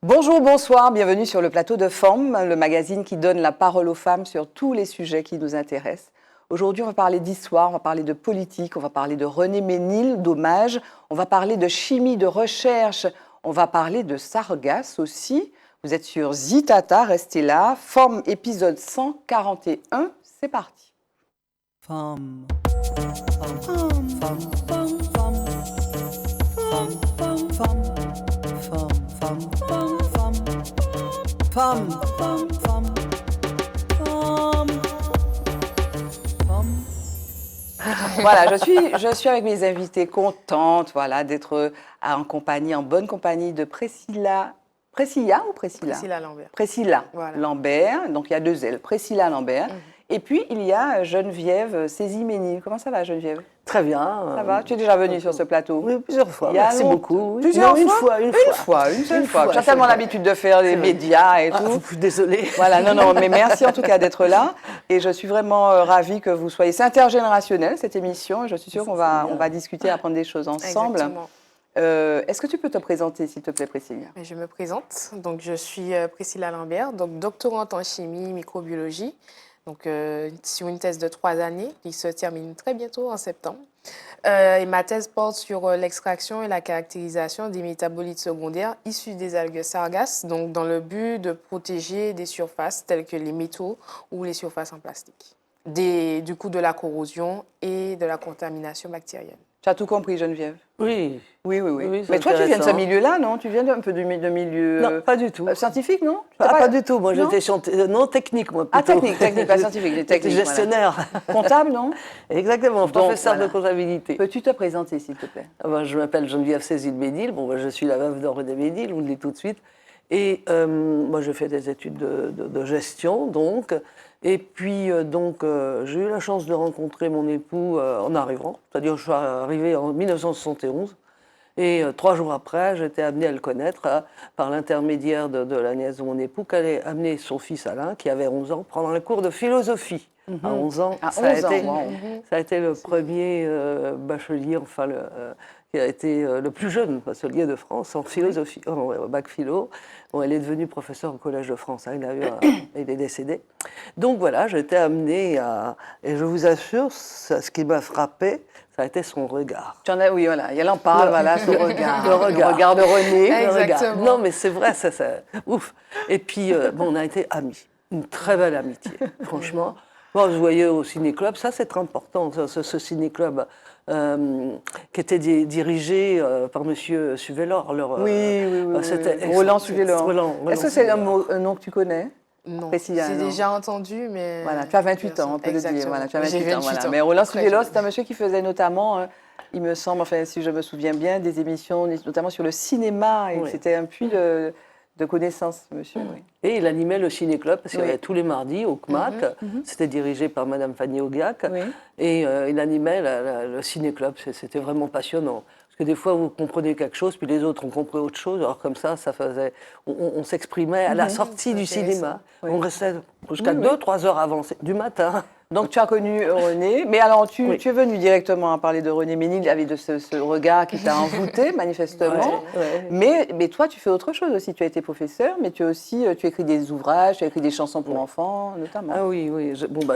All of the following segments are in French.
Bonjour, bonsoir, bienvenue sur le plateau de Femmes, le magazine qui donne la parole aux femmes sur tous les sujets qui nous intéressent. Aujourd'hui, on va parler d'histoire, on va parler de politique, on va parler de René Ménil, d'hommage, on va parler de chimie, de recherche, on va parler de Sargasses aussi. Vous êtes sur Zitata, restez là. Femmes, épisode 141, c'est parti. Femme, femme, femme, femme, femme, femme, femme, femme, femme, femme, femme, femme, Voilà, je suis avec mes invités, contente d'être en bonne compagnie de Priscilla. Priscilla ou Priscilla? Priscilla Lambert. Priscilla Voilà. Lambert, donc il y a deux L, Priscilla Lambert. Et puis il y a Geneviève Sézy-Ménil. Comment ça va, Geneviève? Très bien. Ça va? Tu es déjà venue sur ce plateau? Oui, plusieurs fois. Il y a Merci longtemps. beaucoup. Plusieurs Non, fois? Une Seule fois. Tu as c'est tellement vrai. l'habitude de faire des médias et tout. Désolée. Voilà, non, mais merci en tout cas d'être là. Et je suis vraiment ravie que vous soyez. C'est intergénérationnel cette émission. Et je suis sûre qu'on va discuter, apprendre des choses ensemble. Exactement. Est-ce que tu peux te présenter, s'il te plaît, Priscilla? Je me présente. Donc, je suis Priscilla Lambert, donc doctorante en chimie, microbiologie. Donc, sur une thèse de 3 années qui se termine très bientôt en septembre. Et ma thèse porte sur l'extraction et la caractérisation des métabolites secondaires issus des algues sargasses, donc dans le but de protéger des surfaces telles que les métaux ou les surfaces en plastique, du coup de la corrosion et de la contamination bactérienne. Tu as tout compris, Geneviève? Oui. Oui. Oui, c'est Mais toi, tu viens de ce intéressant. milieu-là, non? Tu viens un peu de milieu Non, pas du tout. scientifique, non? Pas du tout. Moi, Non j'étais non technique, moi plutôt. Ah, technique, pas scientifique, J'étais technique. gestionnaire. Voilà. Comptable, non? Exactement, professeur voilà. de comptabilité. Peux-tu te présenter, s'il te plaît? Je m'appelle Geneviève Sézy-Ménil. Je suis la veuve de René Ménil, vous le dites tout de suite. Et moi, je fais des études de gestion, donc. Et puis, j'ai eu la chance de rencontrer mon époux en arrivant. C'est-à-dire, je suis arrivée en 1971. Et 3 jours après, j'étais amenée à le connaître par l'intermédiaire de la nièce de mon époux, qui allait amener son fils Alain, qui avait 11 ans, prendre un cours de philosophie. À 11 ans, À ça 11 ans, wow. a été le premier bachelier, qui a été le plus jeune bachelier de France en philosophie, au bac philo. Bon, elle est devenue professeure au Collège de France, hein, il est décédé. Donc voilà, j'étais amenée à... Et je vous assure, ce qui m'a frappé, ça a été son regard. Tu en as, oui, voilà, elle en parle, voilà, son regard. Le regard. Le regard de René. Le regard. Exactement. Non, mais c'est vrai, ça, ouf. Et puis, on a été amis. Une très belle amitié, franchement. Bon, je voyais au ciné-club, ça c'est très important, ce ciné-club qui était dirigé par M. Suvelor. Oui. C'était Roland Suvelor. Roland Est-ce que c'est Suvelor. un nom que tu connais? Non, Priscilla, j'ai non. déjà entendu, mais... Voilà, tu as 28 ans, on peut le dire. Exactement. Voilà, tu as J'ai 28 ans. 28 Voilà. ans. Mais Roland Très Suvelor, jeune. c'est un monsieur qui faisait notamment, il me semble, enfin, si je me souviens bien, des émissions, notamment sur le cinéma. Et Oui. c'était un puits de connaissances, monsieur. Oui. Et il animait le ciné-club, parce qu'il y Oui. avait tous les mardis au CMAC. C'était dirigé par Madame Fanny Augiac. Oui. Et il animait le ciné-club. C'était vraiment passionnant. Parce que des fois, vous comprenez quelque chose, puis les autres ont compris autre chose. Alors comme ça faisait... On s'exprimait à la sortie du cinéma. Oui. On restait jusqu'à Oui, 2-3 heures avant du matin. Donc tu as connu René, mais alors tu Oui. es venu directement à parler de René Ménil avec de ce regard qui t'a envoûté manifestement. Ouais. Mais toi tu fais autre chose aussi, tu as été professeur, mais tu écris des ouvrages, tu as écrit des chansons pour enfants notamment. Ah oui.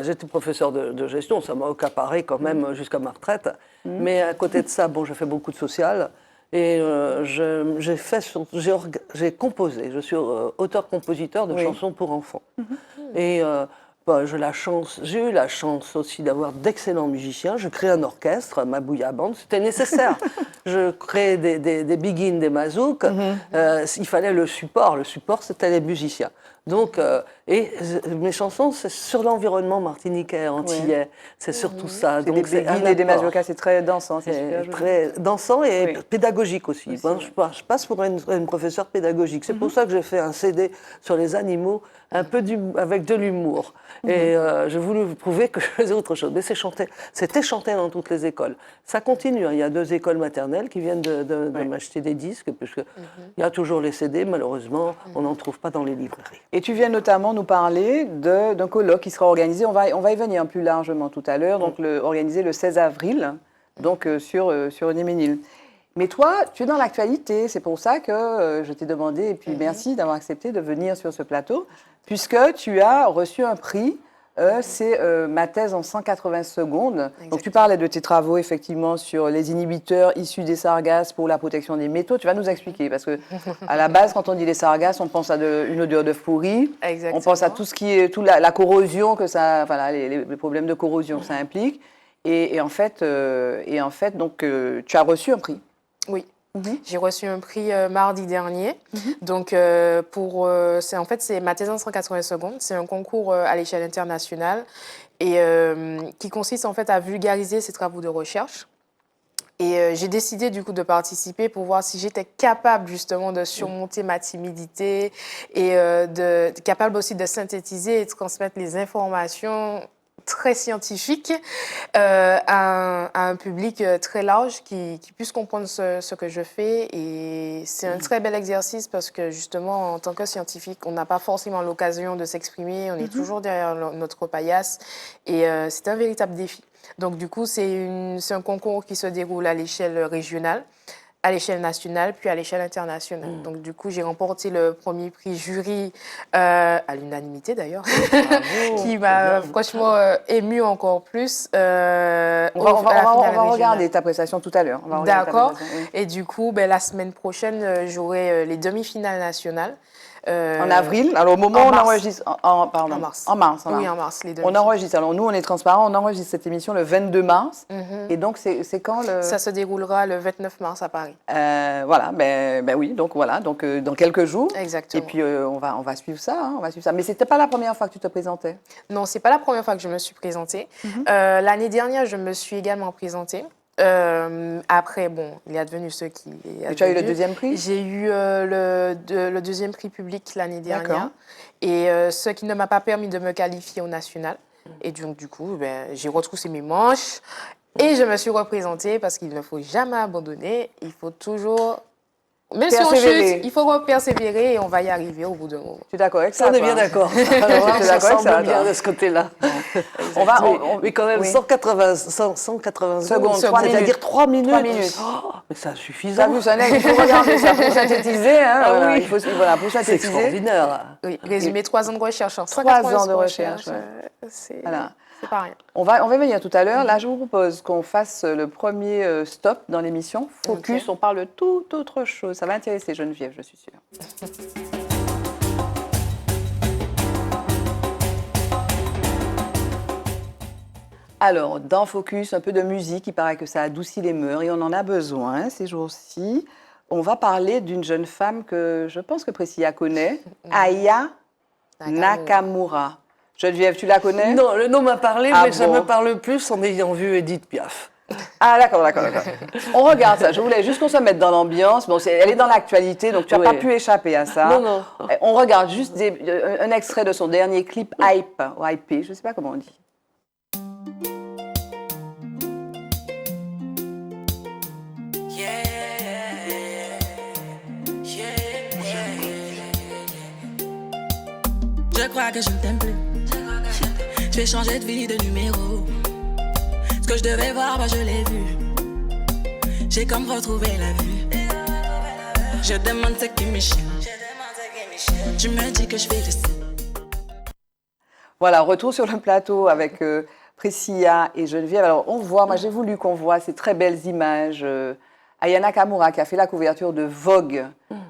J'étais professeur de gestion, ça m'a accaparé quand même jusqu'à ma retraite. Mais à côté de ça, je fais beaucoup de social. Et j'ai composé, je suis auteur-compositeur de chansons pour enfants. Et j'ai eu la chance aussi d'avoir d'excellents musiciens. Je crée un orchestre, ma Bouilla Band, c'était nécessaire. Je crée des biguines, des mazouks. Il fallait le support. Le support, c'était les musiciens. Donc, mes chansons, c'est sur l'environnement martiniquais, antillais. C'est surtout ça. C'est des biguines et des mazurkas, c'est très dansant, c'est super joli. Très dansant et Oui. pédagogique aussi. Je passe pour une professeure pédagogique. C'est pour ça que j'ai fait un CD sur les animaux, avec de l'humour. Et j'ai voulu vous prouver que je faisais autre chose. Mais c'était chanté dans toutes les écoles. Ça continue. Hein. Il y a 2 écoles maternelles qui viennent de m'acheter des disques, puisque il y a toujours les CD. Malheureusement, on n'en trouve pas dans les librairies. Et tu viens notamment nous parler d'un colloque qui sera organisé, on va y venir plus largement tout à l'heure, donc organisé le 16 avril, donc sur René Ménil. Mais toi, tu es dans l'actualité. C'est pour ça que je t'ai demandé, et puis merci d'avoir accepté de venir sur ce plateau, puisque tu as reçu un prix. C'est ma thèse en 180 secondes. Exactement. Donc, tu parlais de tes travaux, effectivement, sur les inhibiteurs issus des sargasses pour la protection des métaux. Tu vas nous expliquer, parce que à la base, quand on dit les sargasses, on pense à une odeur de pourri. Exactement. On pense à tout ce qui est, la corrosion que ça, voilà, les problèmes de corrosion que ça implique. Et en fait, donc, tu as reçu un prix. Oui. J'ai reçu un prix mardi dernier. Donc, c'est ma thèse en 180 secondes. C'est un concours à l'échelle internationale et qui consiste en fait à vulgariser ces travaux de recherche. Et j'ai décidé du coup de participer pour voir si j'étais capable justement de surmonter ma timidité et capable aussi de synthétiser et de transmettre les informations très scientifique à un public très large qui puisse comprendre ce que je fais. Et c'est un très bel exercice parce que justement, en tant que scientifique, on n'a pas forcément l'occasion de s'exprimer. On est toujours derrière notre paillasse et c'est un véritable défi. Donc du coup, c'est un concours qui se déroule à l'échelle régionale, à l'échelle nationale, puis à l'échelle internationale. Donc, du coup, j'ai remporté le premier prix jury, à l'unanimité d'ailleurs, qui m'a franchement émue encore plus. On va regarder ta prestation tout à l'heure. D'accord. Et du coup, la semaine prochaine, j'aurai les demi-finales nationales. En avril, alors au moment où on enregistre, En mars. En mars. Oui, en mars, les deux. On enregistre, alors nous on est transparent, on enregistre cette émission le 22 mars. Et donc c'est quand le... Ça se déroulera le 29 mars à Paris. Voilà, oui, donc voilà, donc dans quelques jours. Exactement. Et puis on va suivre ça, on va suivre ça. Mais c'était pas la première fois que tu te présentais? Non, c'est pas la première fois que je me suis présentée. L'année dernière, je me suis également présentée. Après, il est advenu ce qui est advenu. Et tu as eu le deuxième prix? J'ai eu le deuxième prix public l'année dernière. Et ce qui ne m'a pas permis de me qualifier au national. Et donc, du coup, j'ai retroussé mes manches et je me suis représentée parce qu'il ne faut jamais abandonner. Il faut toujours... Même si on chute, il faut persévérer et on va y arriver au bout d'un moment. Tu es d'accord avec ça? On est bien d'accord. Ça semble bien de ce côté-là. Mais quand même, 180 secondes, c'est-à-dire 3 minutes. 3 minutes. Oh, mais c'est insuffisant. T'as vu, ça, il faut regarder ça pour synthétiser. Hein, oui. pour synthétiser. C'est extraordinaire. Oui, résumer 3 ans de recherche. 3 ans de recherche. C'est pas rien. On va venir tout à l'heure. Là, je vous propose qu'on fasse le premier stop dans l'émission. Focus, on parle de toute autre chose. Ça va intéresser Geneviève, je suis sûre. Alors, dans Focus, un peu de musique. Il paraît que ça adoucit les mœurs et on en a besoin ces jours-ci. On va parler d'une jeune femme que je pense que Priscilla connaît, Aya Nakamura. Geneviève, tu la connais? Non, le nom m'a parlé, mais ça me parle plus en ayant vu Edith Piaf. Ah, d'accord. On regarde ça. Je voulais juste qu'on se mette dans l'ambiance. Bon, elle est dans l'actualité, donc tu n'as pas pu échapper à ça. Non. On regarde juste un extrait de son dernier clip, Hype, ou Hype, je ne sais pas comment on dit. Je crois que je ne t'aime plus. Je vais changer de vie, de numéro. Ce que je devais voir, je l'ai vu. J'ai comme retrouvé la vue. Je demande ce qui m'échappe. Tu me dis que je vais laisser. Voilà, retour sur le plateau avec Priscilla et Geneviève. Alors, on voit, moi j'ai voulu qu'on voit ces très belles images. Aya Nakamura qui a fait la couverture de Vogue,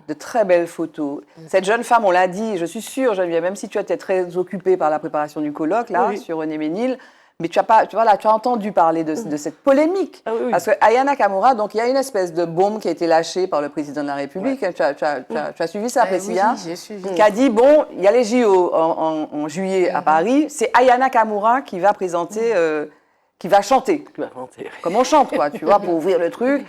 de très belles photos. Cette jeune femme, on l'a dit, je suis sûre, Geneviève, même si tu étais très occupée par la préparation du colloque, là, sur René Ménil, mais tu as entendu parler de cette polémique. Parce que Aya Nakamura, donc il y a une espèce de bombe qui a été lâchée par le président de la République. Tu as suivi ça, Priscilla? Oui, j'ai suivi. Qui a dit, il y a les JO en juillet à Paris, c'est Aya Nakamura qui va présenter, qui va chanter. Comme on chante, quoi, tu vois, pour ouvrir le truc.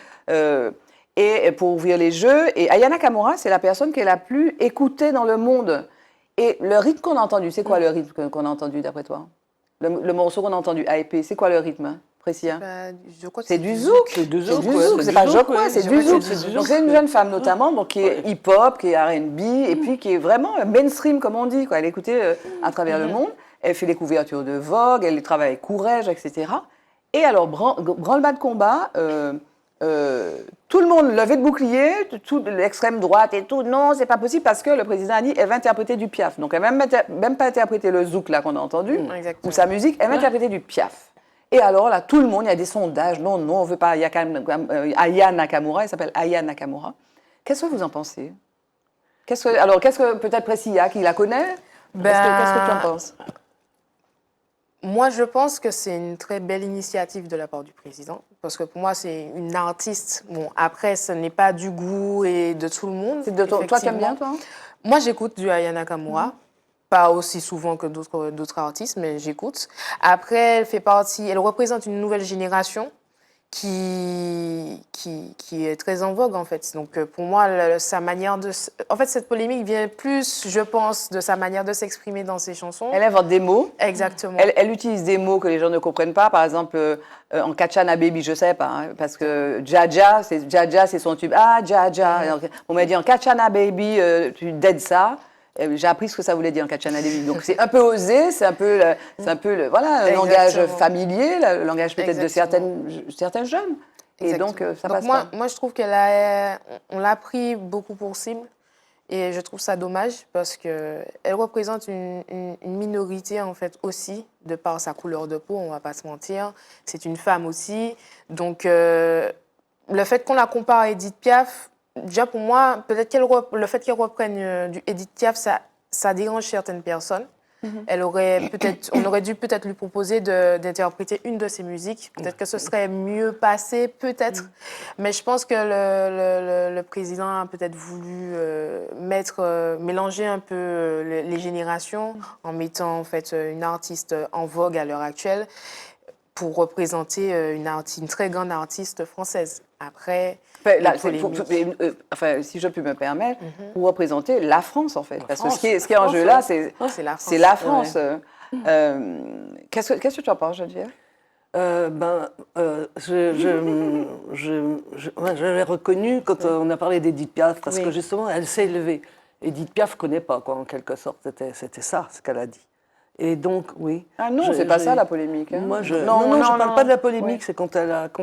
Et pour ouvrir les jeux. Et Aya Nakamura, c'est la personne qui est la plus écoutée dans le monde. Et le rythme qu'on a entendu, c'est quoi le rythme qu'on a entendu d'après toi? Le morceau qu'on a entendu, AEP, c'est quoi le rythme, Priscilla? C'est du zouk. C'est du zouk, c'est pas joke, c'est du zouk. Donc c'est une jeune femme notamment donc, qui est hip-hop, qui est R&B, et puis qui est vraiment mainstream, comme on dit. Quoi. Elle est écoutée à travers le monde. Elle fait les couvertures de Vogue, elle travaille avec Courrèges, etc. Et alors, branle-bas de combat... tout le monde levait le bouclier, tout l'extrême droite et tout. Non, c'est pas possible parce que le président a dit elle va interpréter du Piaf. Donc elle n'a même pas interprété le zouk là qu'on a entendu Exactement. ou sa musique, elle va interpréter du Piaf. Et alors là, tout le monde, il y a des sondages. Non, on veut pas Aya Nakamura. Elle s'appelle Aya Nakamura. Qu'est-ce que vous en pensez? Qu'est-ce que peut-être Priscilla qui la connaît? Qu'est-ce que tu en penses? Moi, je pense que c'est une très belle initiative de la part du président, parce que pour moi, c'est une artiste. Bon, après, ce n'est pas du goût et de tout le monde. C'est de toi qui aimes bien, toi? Moi, j'écoute du Aya Nakamura. Pas aussi souvent que d'autres artistes, mais j'écoute. Après, elle représente une nouvelle génération qui est très en vogue, en fait. Donc, pour moi, sa manière de... En fait, cette polémique vient plus, je pense, de sa manière de s'exprimer dans ses chansons. Elle invente des mots. Exactement. Elle utilise des mots que les gens ne comprennent pas. Par exemple, en Kachana Baby, je sais pas, hein, parce que Jaja, c'est son tube. Ah, Jaja. On m'a dit en Kachana Baby, tu dead ça. J'ai appris ce que ça voulait dire en Kachana Baby. Donc c'est un peu osé, c'est un peu voilà, un langage familier, le langage peut-être de certains jeunes. Et donc ça passe pas. Moi, je trouve on l'a pris beaucoup pour cible. Et je trouve ça dommage parce qu'elle représente une minorité, en fait, aussi, de par sa couleur de peau, on ne va pas se mentir. C'est une femme aussi. Donc, le fait qu'on la compare à Edith Piaf, déjà pour moi, peut-être le fait qu'elle reprenne du Edith Piaf, ça dérange certaines personnes. On aurait dû peut-être lui proposer d'interpréter une de ses musiques. Peut-être que ce serait mieux passé, peut-être. Mais je pense que le président a peut-être voulu mélanger un peu les générations en mettant en fait une artiste en vogue à l'heure actuelle pour représenter une très grande artiste française. Après, si je puis me permettre, pour représenter la France, en fait. Parce que ce qui est en jeu là, c'est la France. Qu'est-ce que tu en penses, Geneviève? Je l'ai reconnue quand on a parlé d'Edith Piaf, parce que justement, elle s'est élevée. Edith Piaf ne connaît pas, quoi, en quelque sorte. C'était ça, ce qu'elle a dit. Et donc, oui. Ah non, c'est pas ça la polémique. Hein. Moi, je ne parle pas de la polémique, c'est quand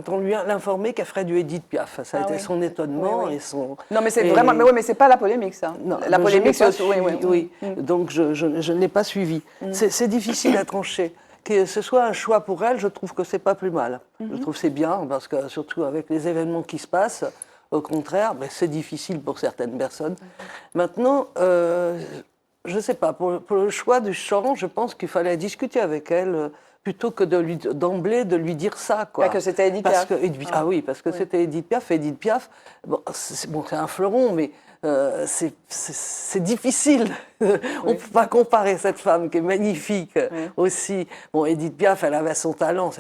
on lui a informé qu'elle ferait du Edith Piaf. Ça a été son étonnement et son... Non, mais c'est vraiment... Mais c'est pas la polémique, ça. Non, la polémique, c'est... Oui. Donc, je ne l'ai pas suivi. C'est difficile à trancher. Que ce soit un choix pour elle, je trouve que c'est pas plus mal. Je trouve que c'est bien, parce que surtout avec les événements qui se passent, au contraire, c'est difficile pour certaines personnes. Maintenant... je ne sais pas, pour le choix du chant, je pense qu'il fallait discuter avec elle plutôt que d'emblée de lui dire ça. Quoi. Que c'était Edith Piaf. Parce que c'était Edith Piaf. Edith Piaf, c'est un fleuron, mais c'est difficile. On ne peut pas comparer cette femme qui est magnifique aussi. Bon, Edith Piaf, elle avait son talent,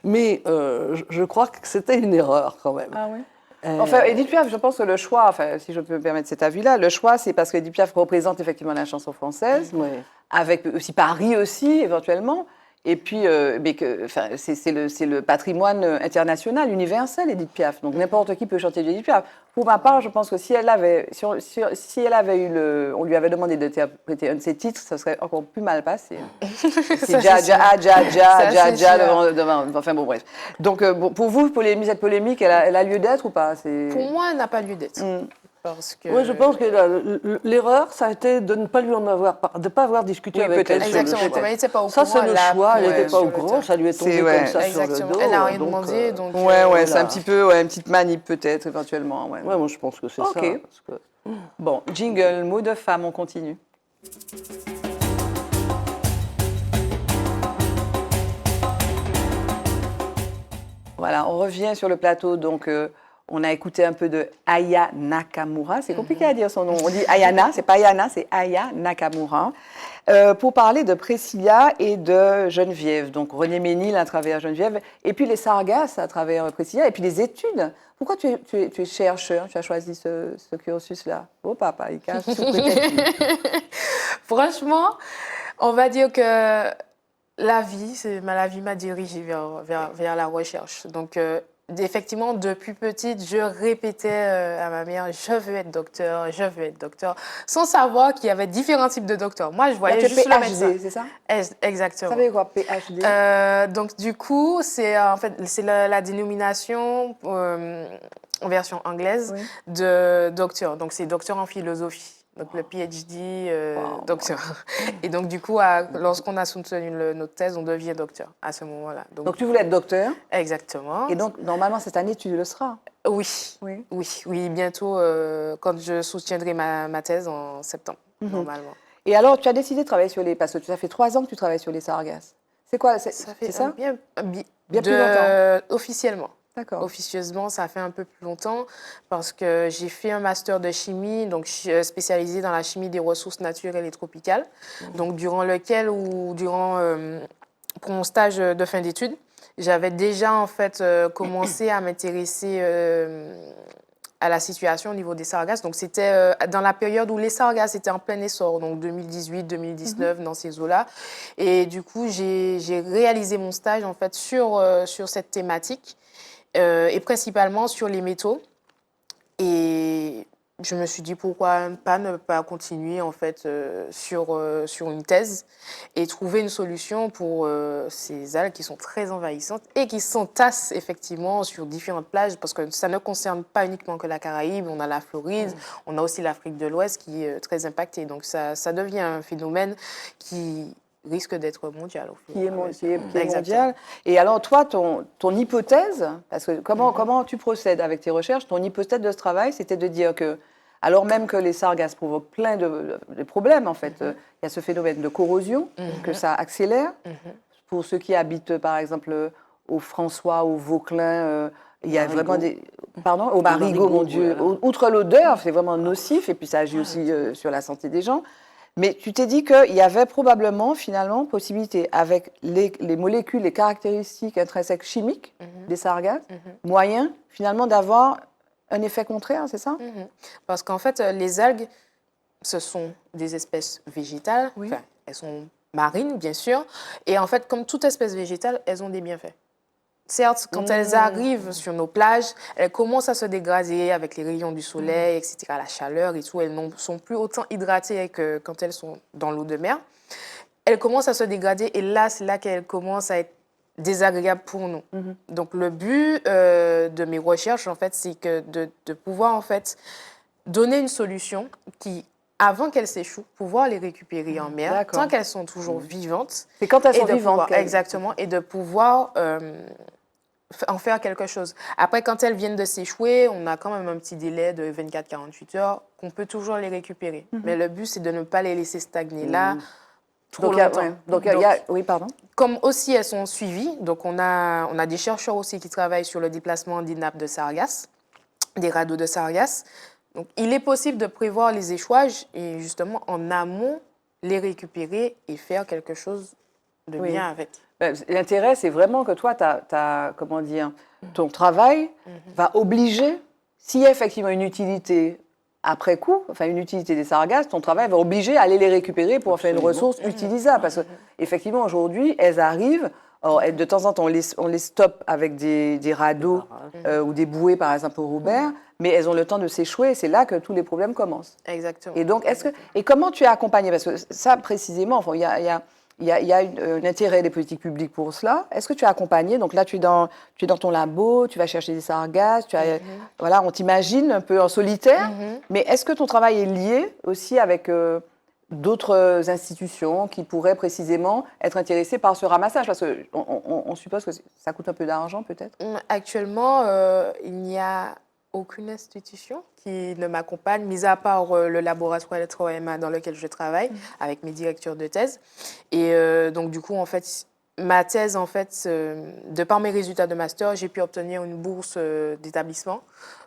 mais je crois que c'était une erreur quand même. Ah oui. Enfin, Edith Piaf, je pense que le choix, si je peux me permettre cet avis-là, le choix, c'est parce qu'Edith Piaf représente effectivement la chanson française, avec aussi Paris aussi, éventuellement. Et puis, c'est le patrimoine international, universel, Edith Piaf. Donc, n'importe qui peut chanter Edith Piaf. Pour ma part, je pense que si elle avait on lui avait demandé d'interpréter un de ses titres, ça serait encore plus mal passé. C'est Jaja, devant. Enfin, bon, bref. Donc, pour vous, cette polémique, elle a lieu d'être ou pas? Pour moi, elle n'a pas lieu d'être. Oui, je pense que l'erreur, ça a été de ne pas avoir discuté avec elle. Exactement. Elle n'était pas au courant. Ça, c'est le choix. Elle n'était pas au courant. Ça lui est tombé comme ça sur le dos. Elle n'a rien demandé. Donc, c'est un petit peu une petite manip peut-être, éventuellement. Ouais, moi, je pense que c'est ça. Parce que... Bon, jingle, mot de femme, on continue. Voilà, on revient sur le plateau, donc... on a écouté un peu de Aya Nakamura. C'est compliqué à dire son nom. On dit Ayana, c'est pas Ayana, c'est Aya Nakamura. Pour parler de Priscilla et de Geneviève. Donc René Ménil à travers Geneviève, et puis les Sargasses à travers Priscilla, et puis les études. Pourquoi tu es chercheur? Tu as choisi ce cursus-là? Oh papa, il cache tout. Franchement, on va dire que la vie m'a dirigée vers la recherche. Donc, effectivement, depuis petite, je répétais à ma mère, je veux être docteur, sans savoir qu'il y avait différents types de docteurs. Moi, je voyais juste le médecin. PhD, c'est ça? Exactement. Ça veut dire quoi, PhD? Donc, du coup, c'est en fait, c'est la dénomination en version anglaise de docteur. Donc, c'est docteur en philosophie. Donc, le PhD docteur. Et donc, du coup, lorsqu'on a soutenu notre thèse, on devient docteur à ce moment-là. Donc, tu voulais être docteur? Exactement. Et donc, normalement, cette année, tu le seras? Oui, bientôt, quand je soutiendrai ma thèse en septembre, normalement. Et alors, tu as décidé de travailler sur les... Parce que ça fait 3 ans que tu travailles sur les sargasses. C'est quoi? C'est ça? Bien plus longtemps. Officiellement. D'accord. Officieusement, ça fait un peu plus longtemps parce que j'ai fait un master de chimie, donc spécialisé dans la chimie des ressources naturelles et tropicales. Donc, durant pour mon stage de fin d'études, j'avais déjà en fait commencé à m'intéresser à la situation au niveau des sargasses. Donc, c'était dans la période où les sargasses étaient en plein essor, donc 2018-2019, dans ces eaux-là. Et du coup, j'ai réalisé mon stage en fait sur cette thématique. Et principalement sur les métaux. Et je me suis dit pourquoi ne pas continuer en fait sur une thèse et trouver une solution pour ces algues qui sont très envahissantes et qui s'entassent effectivement sur différentes plages parce que ça ne concerne pas uniquement que la Caraïbe, on a la Floride, on a aussi l'Afrique de l'Ouest qui est très impactée. Donc ça devient un phénomène qui risque d'être mondial. Qui est mondial. Et alors, toi, ton hypothèse, parce que comment tu procèdes avec tes recherches, ton hypothèse de ce travail, c'était de dire que, alors même que les sargasses provoquent plein de problèmes, en fait, il y a ce phénomène de corrosion, que ça accélère. Pour ceux qui habitent, par exemple, au François, au Vauclin, il y a vraiment des... Pardon? Au Marigot, mon Dieu. Voilà. Outre l'odeur, c'est vraiment nocif, et puis ça agit aussi sur la santé des gens. Mais tu t'es dit qu'il y avait probablement, finalement, possibilité, avec les molécules, les caractéristiques intrinsèques chimiques des sargasses, moyen, finalement, d'avoir un effet contraire, c'est ça? Parce qu'en fait, les algues, ce sont des espèces végétales. Enfin, elles sont marines, bien sûr. Et en fait, comme toute espèce végétale, elles ont des bienfaits. Certes, quand elles arrivent sur nos plages, elles commencent à se dégrader avec les rayons du soleil, etc., la chaleur et tout. Elles ne sont plus autant hydratées que quand elles sont dans l'eau de mer. Elles commencent à se dégrader et là, c'est là qu'elles commencent à être désagréables pour nous. Donc, le but de mes recherches, en fait, c'est de pouvoir, en fait, donner une solution qui, avant qu'elles s'échouent, pouvoir les récupérer en mer, tant qu'elles sont toujours vivantes. C'est quand elles sont vivantes. Exactement, et de pouvoir en faire quelque chose. Après, quand elles viennent de s'échouer, on a quand même un petit délai de 24-48 heures qu'on peut toujours les récupérer. Mais le but, c'est de ne pas les laisser stagner là trop longtemps. Oui, pardon. Comme aussi elles sont suivies, donc on a des chercheurs aussi qui travaillent sur le déplacement des nappes de sargasses, des radeaux de sargasses. Donc, il est possible de prévoir les échouages et justement, en amont, les récupérer et faire quelque chose de bien avec. L'intérêt, c'est vraiment que toi, comment dire, ton travail va obliger, s'il y a effectivement une utilité après coup, enfin une utilité des sargasses, ton travail va obliger à aller les récupérer pour faire une ressource utilisable. Parce qu'effectivement, aujourd'hui, elles arrivent. Alors, de temps en temps, on les stoppe avec des radeaux ou des bouées, par exemple, au Robert, mais elles ont le temps de s'échouer et c'est là que tous les problèmes commencent. Exactement. Et donc, comment tu es accompagné? Parce que ça, précisément, enfin, il y a un intérêt des politiques publiques pour cela. Est-ce que tu es accompagné? Donc là, tu es dans ton labo, tu vas chercher des sargasses, voilà, on t'imagine un peu en solitaire, mais est-ce que ton travail est lié aussi avec... d'autres institutions qui pourraient précisément être intéressées par ce ramassage? Parce qu'on suppose que ça coûte un peu d'argent, peut-être? Actuellement, il n'y a aucune institution qui ne m'accompagne, mis à part le laboratoire électro-EMA dans lequel je travaille, avec mes directeurs de thèse. Et donc, du coup, en fait, ma thèse, en fait, de par mes résultats de master, j'ai pu obtenir une bourse d'établissement.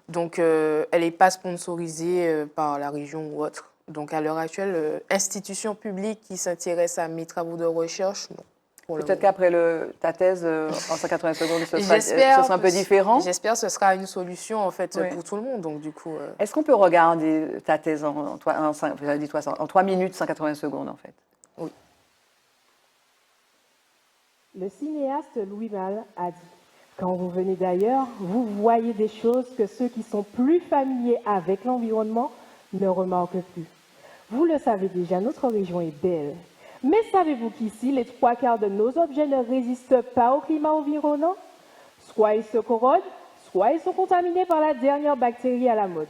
Donc, elle n'est pas sponsorisée par la région ou autre. Donc, à l'heure actuelle, institution publique qui s'intéresse à mes travaux de recherche, non. Peut-être qu'après ta thèse en 180 secondes, ce sera un peu différent. J'espère que ce sera une solution en fait pour tout le monde. Donc, du coup, Est-ce qu'on peut regarder ta thèse en 3 minutes 180 secondes, en fait? Oui. Le cinéaste Louis Malle a dit Quand vous venez d'ailleurs, vous voyez des choses que ceux qui sont plus familiers avec l'environnement ne remarquent plus. Vous le savez déjà, notre région est belle. Mais savez-vous qu'ici, les 3/4 de nos objets ne résistent pas au climat environnant? Soit ils se corrodent, soit ils sont contaminés par la dernière bactérie à la mode.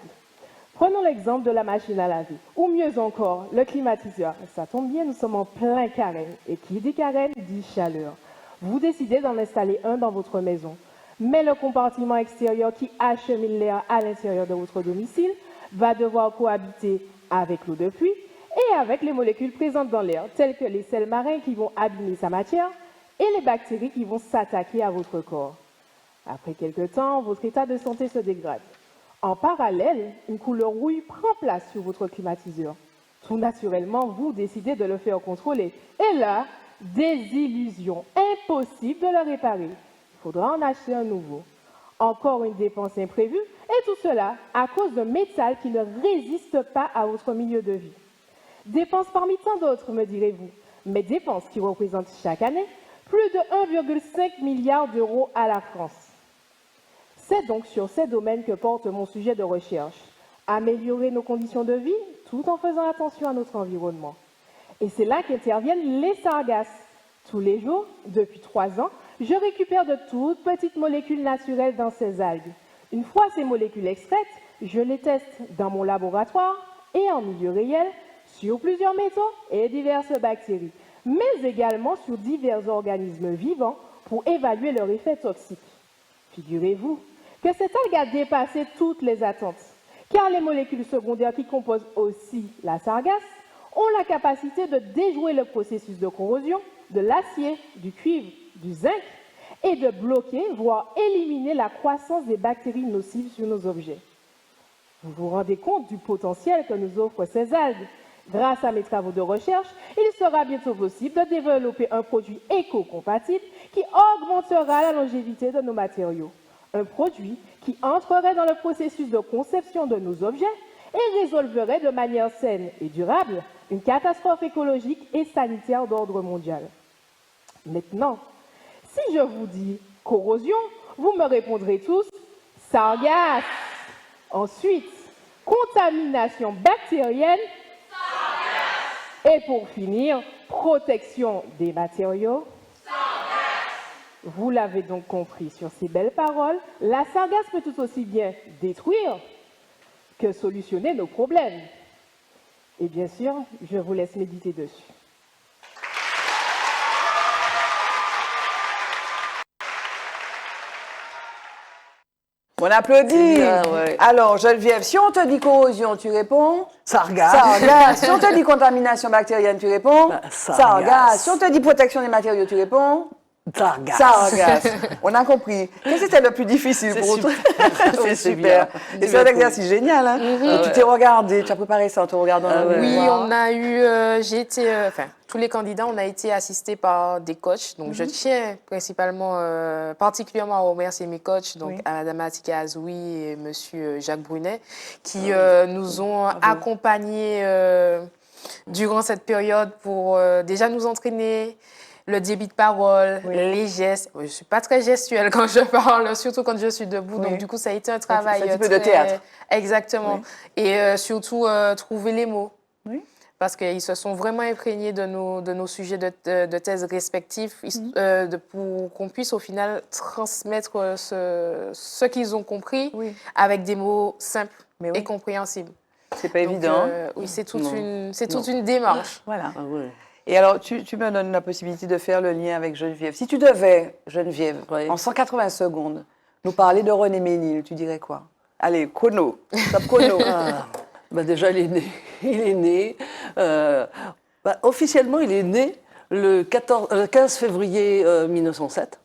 Prenons l'exemple de la machine à laver, ou mieux encore, le climatiseur. Ça tombe bien, nous sommes en plein carême. Et qui dit carême dit chaleur. Vous décidez d'en installer un dans votre maison. Mais le compartiment extérieur qui achemine l'air à l'intérieur de votre domicile va devoir cohabiter avec l'eau de pluie et avec les molécules présentes dans l'air, telles que les sels marins qui vont abîmer sa matière et les bactéries qui vont s'attaquer à votre corps. Après quelque temps, votre état de santé se dégrade. En parallèle, une couleur rouille prend place sur votre climatiseur. Tout naturellement, vous décidez de le faire contrôler. Et là, désillusion, impossible de le réparer. Il faudra en acheter un nouveau. Encore une dépense imprévue, et tout cela à cause d'un métal qui ne résiste pas à votre milieu de vie. Dépenses parmi tant d'autres, me direz-vous, mais dépenses qui représentent chaque année plus de 1,5 milliard d'euros à la France. C'est donc sur ces domaines que porte mon sujet de recherche. Améliorer nos conditions de vie tout en faisant attention à notre environnement. Et c'est là qu'interviennent les sargasses. Tous les jours, depuis 3 ans, je récupère de toutes petites molécules naturelles dans ces algues. Une fois ces molécules extraites, je les teste dans mon laboratoire et en milieu réel sur plusieurs métaux et diverses bactéries, mais également sur divers organismes vivants pour évaluer leur effet toxique. Figurez-vous que cette algue a dépassé toutes les attentes, car les molécules secondaires qui composent aussi la sargasse ont la capacité de déjouer le processus de corrosion de l'acier, du cuivre, du zinc et de bloquer, voire éliminer la croissance des bactéries nocives sur nos objets. Vous vous rendez compte du potentiel que nous offrent ces algues? Grâce à mes travaux de recherche, il sera bientôt possible de développer un produit éco-compatible qui augmentera la longévité de nos matériaux. Un produit qui entrerait dans le processus de conception de nos objets et résolverait de manière saine et durable une catastrophe écologique et sanitaire d'ordre mondial. Maintenant, si je vous dis corrosion, vous me répondrez tous sargasse. Ensuite, contamination bactérienne. Sargasse. Et pour finir, protection des matériaux. Sargasse. Vous l'avez donc compris sur ces belles paroles, la sargasse peut tout aussi bien détruire que solutionner nos problèmes. Et bien sûr, je vous laisse méditer dessus. On applaudit. Ouais. Alors, Geneviève, si on te dit corrosion, tu réponds Sargasse. sargasse. Si on te dit contamination bactérienne, tu réponds Sargasse. sargasse. Si on te dit protection des matériaux, tu réponds Sargasse. sargasse. On a compris. Qu'est-ce que c'était le plus difficile C'est pour toi? super. C'est C'est super. bien. Et c'est un exercice génial. Hein? Et tu t'es regardé, tu as préparé ça en te regardant dans le Oui, miroir. on a eu, j'ai été, tous les candidats, on a été assistés par des coachs. Donc, je tiens principalement, particulièrement à remercier mes coachs, donc à Mme Atika Azoui et M. Jacques Brunet, qui nous ont accompagnés durant cette période pour déjà nous entraîner, le débit de parole, les gestes. Je ne suis pas très gestuelle quand je parle, surtout quand je suis debout. Donc, du coup, ça a été un travail c'est un petit peu de théâtre. Exactement. Et surtout, trouver les mots. Parce qu'ils se sont vraiment imprégnés de nos sujets de thèse respectifs pour qu'on puisse au final transmettre ce qu'ils ont compris avec des mots simples et compréhensibles. C'est pas évident. Oui, c'est toute une démarche. Voilà. Ah ouais. Et alors, tu me donnes la possibilité de faire le lien avec Geneviève. Si tu devais, Geneviève, en 180 secondes, nous parler de René Ménil, tu dirais quoi? Allez, chrono, top chrono. Déjà, il est né. Il est né. Officiellement, il est né le 15 février 1907.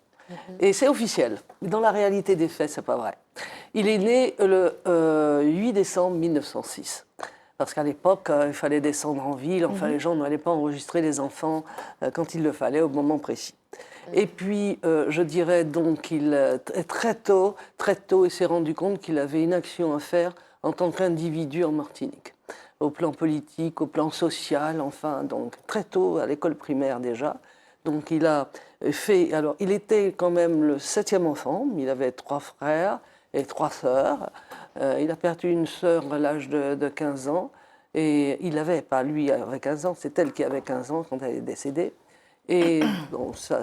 Et c'est officiel. Mais dans la réalité des faits, c'est pas vrai. Il est né le 8 décembre 1906. Parce qu'à l'époque, il fallait descendre en ville. Enfin, les gens n'allaient pas enregistrer les enfants quand il le fallait, au moment précis. Et puis, je dirais donc qu'il, très tôt, il s'est rendu compte qu'il avait une action à faire en tant qu'individu en Martinique. Au plan politique, au plan social, enfin, donc très tôt, à l'école primaire déjà. Donc il a fait, alors il était quand même le 7e enfant, il avait 3 frères et 3 sœurs. Il a perdu une sœur à l'âge de 15 ans, et il avait, pas lui avait 15 ans, c'est elle qui avait 15 ans quand elle est décédée. Et bon, ça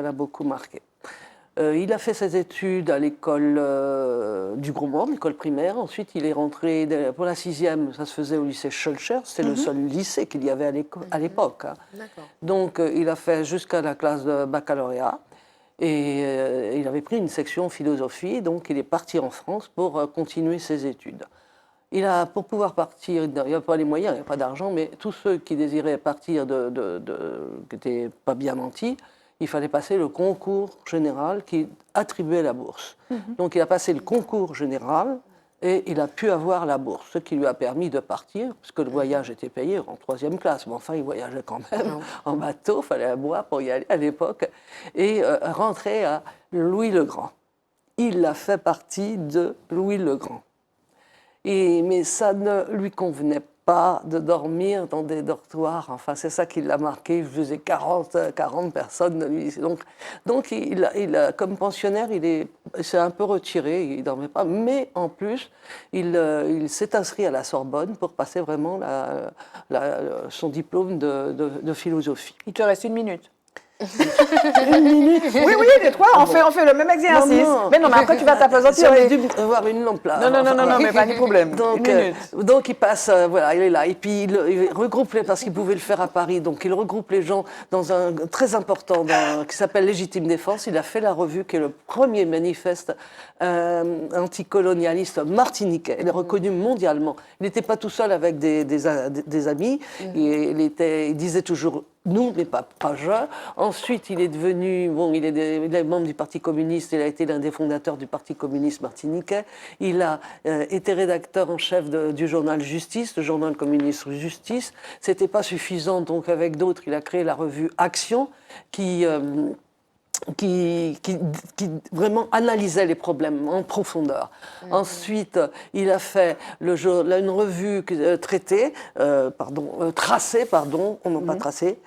l'a beaucoup marqué. Il a fait ses études à l'école du Gros Morne, l'école primaire. Ensuite, il est rentré pour la 6e, ça se faisait au lycée Schulcher. C'était le seul lycée qu'il y avait à l'époque. Hein. Donc, il a fait jusqu'à la classe de baccalauréat. Et il avait pris une section philosophie, donc il est parti en France pour continuer ses études. Pour pouvoir partir, il n'y a pas les moyens, il n'y a pas d'argent, mais tous ceux qui désiraient partir, qui n'étaient pas bien nantis, il fallait passer le concours général qui attribuait la bourse. Donc il a passé le concours général et il a pu avoir la bourse, ce qui lui a permis de partir, parce que le voyage était payé en 3e classe, mais enfin il voyageait quand même en bateau, il fallait un bois pour y aller à l'époque, et rentrer à Louis-le-Grand. Il a fait partie de Louis-le-Grand. Mais ça ne lui convenait pas de dormir dans des dortoirs. Enfin, c'est ça qui l'a marqué. Il faisait 40 personnes. Donc comme pensionnaire, il s'est un peu retiré. Il ne dormait pas. Mais en plus, il s'est inscrit à la Sorbonne pour passer vraiment son diplôme de philosophie. Il te reste 1 minute. 1 minute. Oui, les 3, on fait le même exercice. Non. Mais non, mais après tu vas t'apesantir. J'aurais dû avoir une lampe là. Non, mais pas de problème. Donc il passe, voilà, il est là. Et puis il regroupe, parce qu'il pouvait le faire à Paris, donc il regroupe les gens dans un très important qui s'appelle Légitime Défense. Il a fait la revue, qui est le premier manifeste anticolonialiste martiniquais. Il est reconnu mondialement. Il n'était pas tout seul avec des amis. Il disait toujours nous, mais pas je. Ensuite, il est devenu, il est membre du Parti communiste, il a été l'un des fondateurs du Parti communiste martiniquais. Il a été rédacteur en chef du journal Justice, le journal communiste Justice. C'était pas suffisant, donc avec d'autres, il a créé la revue Action, qui vraiment analysait les problèmes en profondeur. Ensuite, il a fait une revue tracée, on n'a pas tracé.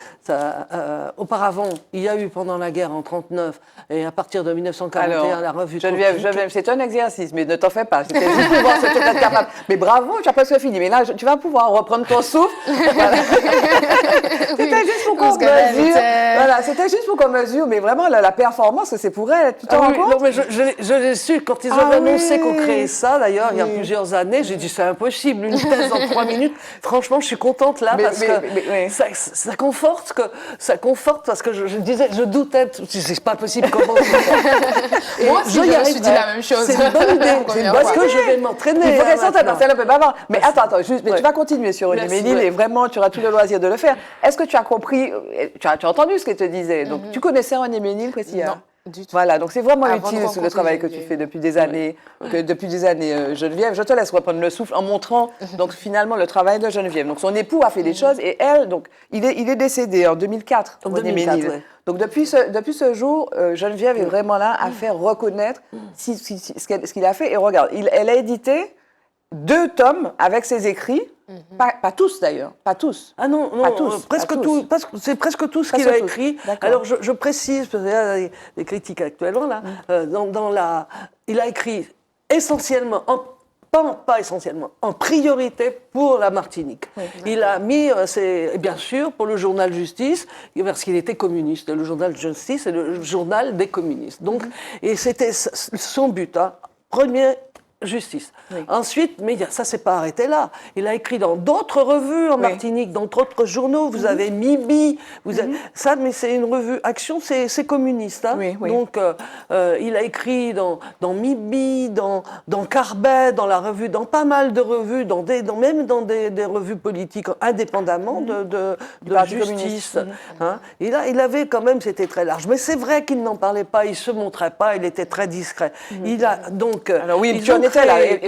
Auparavant, il y a eu pendant la guerre en 1939 et à partir de 1941 la revue Geneviève, c'est un exercice, mais ne t'en fais pas. C'était juste pour voir si tu étais capable. Mais bravo, tu as presque fini. Mais là, tu vas pouvoir reprendre ton souffle. Voilà. C'était juste pour qu'on mesure. Voilà, c'était juste pour qu'on mesure, mais vraiment la performance, c'est pour elle. Tu t'en rends compte? Non, mais je l'ai su quand ils ont annoncé qu'on créait ça, d'ailleurs, il y a plusieurs années. J'ai dit, c'est impossible, une thèse en 3 minutes. Franchement, je suis contente là, parce que ça conforte, parce que je disais, je doutais, c'est pas possible, comment moi aussi, je me suis dit la même chose. C'est une bonne idée, parce que je vais m'entraîner. Il faudrait sortir parce qu'elle un peu bavarde. Mais attends, juste, mais tu vas continuer sur René Ménil et vraiment, tu auras tout le loisir de le faire. Est-ce que tu as compris, tu as entendu ce qu'elle te disait? Donc, tu connaissais René Ménil, Priscilla? Non, du tout. Voilà, donc c'est vraiment utile le travail que tu fais depuis des années, Geneviève. Je te laisse reprendre le souffle en montrant donc finalement le travail de Geneviève. Donc son époux a fait des choses et elle, donc il est décédé en 2004. En 2004, oui. Donc depuis ce jour, Geneviève est vraiment là à faire reconnaître ce qu'il a fait. Et regarde, elle a édité 2 tomes avec ses écrits. Pas tous d'ailleurs, pas tous. Ah non, pas tous, tout. C'est presque tout ce qu'il a écrit. Alors je précise, parce qu'il y a des critiques actuellement là. Il a écrit essentiellement, pas essentiellement, en priorité pour la Martinique. Il a mis, bien sûr, pour le journal Justice, parce qu'il était communiste. Le journal Justice, c'est le journal des communistes. Donc, et c'était son but. Premier. Justice. Ensuite, mais ça s'est pas arrêté là. Il a écrit dans d'autres revues en Martinique, dans d'autres journaux. Vous avez Mibi, ça, mais c'est une revue Action, c'est communiste. Donc, il a écrit dans Mibi, dans Carbet, dans la revue, dans pas mal de revues, même dans des revues politiques indépendamment de la Justice. Il avait quand même, c'était très large. Mais c'est vrai qu'il n'en parlait pas, il se montrait pas, il était très discret. Il a donc. Alors oui,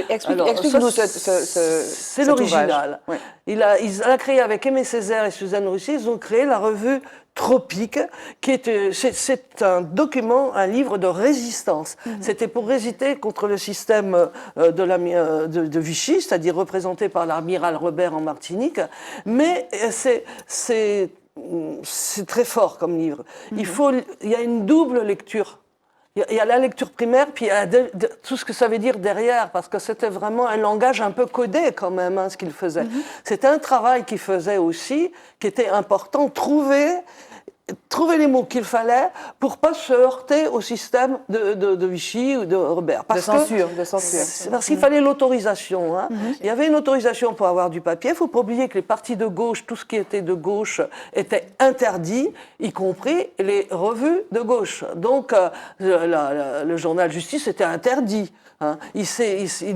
explique-nous c'est l'original. Il a créé avec Aimé Césaire et Suzanne Russier, ils ont créé la revue Tropique, c'est un document, un livre de résistance. C'était pour résister contre le système de Vichy, c'est-à-dire représenté par l'amiral Robert en Martinique. Mais c'est très fort comme livre. Il y a une double lecture. Il y a la lecture primaire, puis il y a tout ce que ça veut dire derrière, parce que c'était vraiment un langage un peu codé quand même, hein, ce qu'il faisait. C'était un travail qu'il faisait aussi, qui était important, trouver les mots qu'il fallait pour pas se heurter au système de Vichy ou de Robert. De censure. C'est parce qu'il fallait l'autorisation. Hein. Il y avait une autorisation pour avoir du papier. Il ne faut pas oublier que les partis de gauche, tout ce qui était de gauche, était interdit, y compris les revues de gauche. Donc, le journal Justice était interdit. Hein. Ils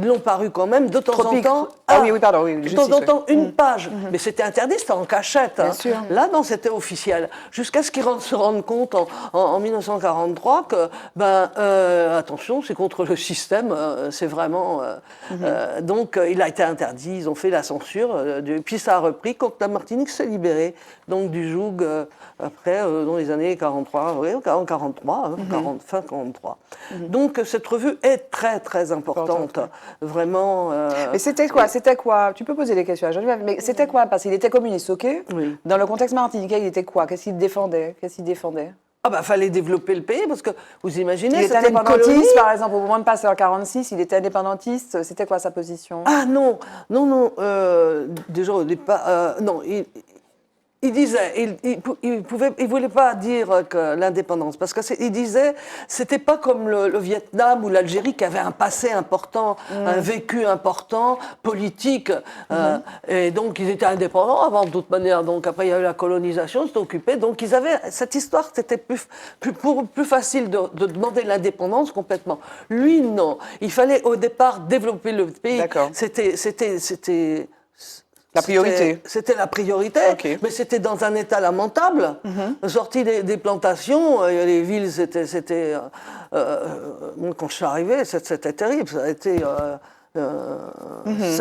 l'ont paru quand même de temps en temps. De temps en temps, une page. Mais c'était interdit, c'était en cachette. Hein. Là, non, c'était officiel. Jusqu'à ce qu'ils se rendent compte en 1943 que, attention, c'est contre le système, c'est vraiment. Donc, il a été interdit, ils ont fait la censure. Puis ça a repris quand la Martinique s'est libérée. Donc, du joug, après, dans les années 43, oui, 43, fin 43. Donc, cette revue est très, très importante. Vraiment. Mais c'était quoi? Tu peux poser des questions à Geneviève, mais c'était quoi? Parce qu'il était communiste, ok? Oui. Dans le contexte martiniquais, il était quoi? Qu'est-ce qu'il défendait? Fallait développer le pays, parce que vous imaginez, Il était c'était une colonie. indépendantiste, par exemple, au moment de passer en 46, il était indépendantiste. C'était quoi sa position? Ah non. Déjà au départ, non. Il disait, il voulait pas dire que l'indépendance, parce que il disait, c'était pas comme le Vietnam ou l'Algérie qui avait un passé important, un vécu important, politique, et donc ils étaient indépendants avant de toute manière. Donc après il y a eu la colonisation, ils s'étaient occupés, donc ils avaient cette histoire, c'était plus facile de demander l'indépendance complètement. Lui non, il fallait au départ développer le pays. D'accord. C'était La priorité. C'était la priorité, Okay. mais c'était dans un état lamentable. Sorti des plantations, les villes, quand je suis arrivé, c'était terrible. Ça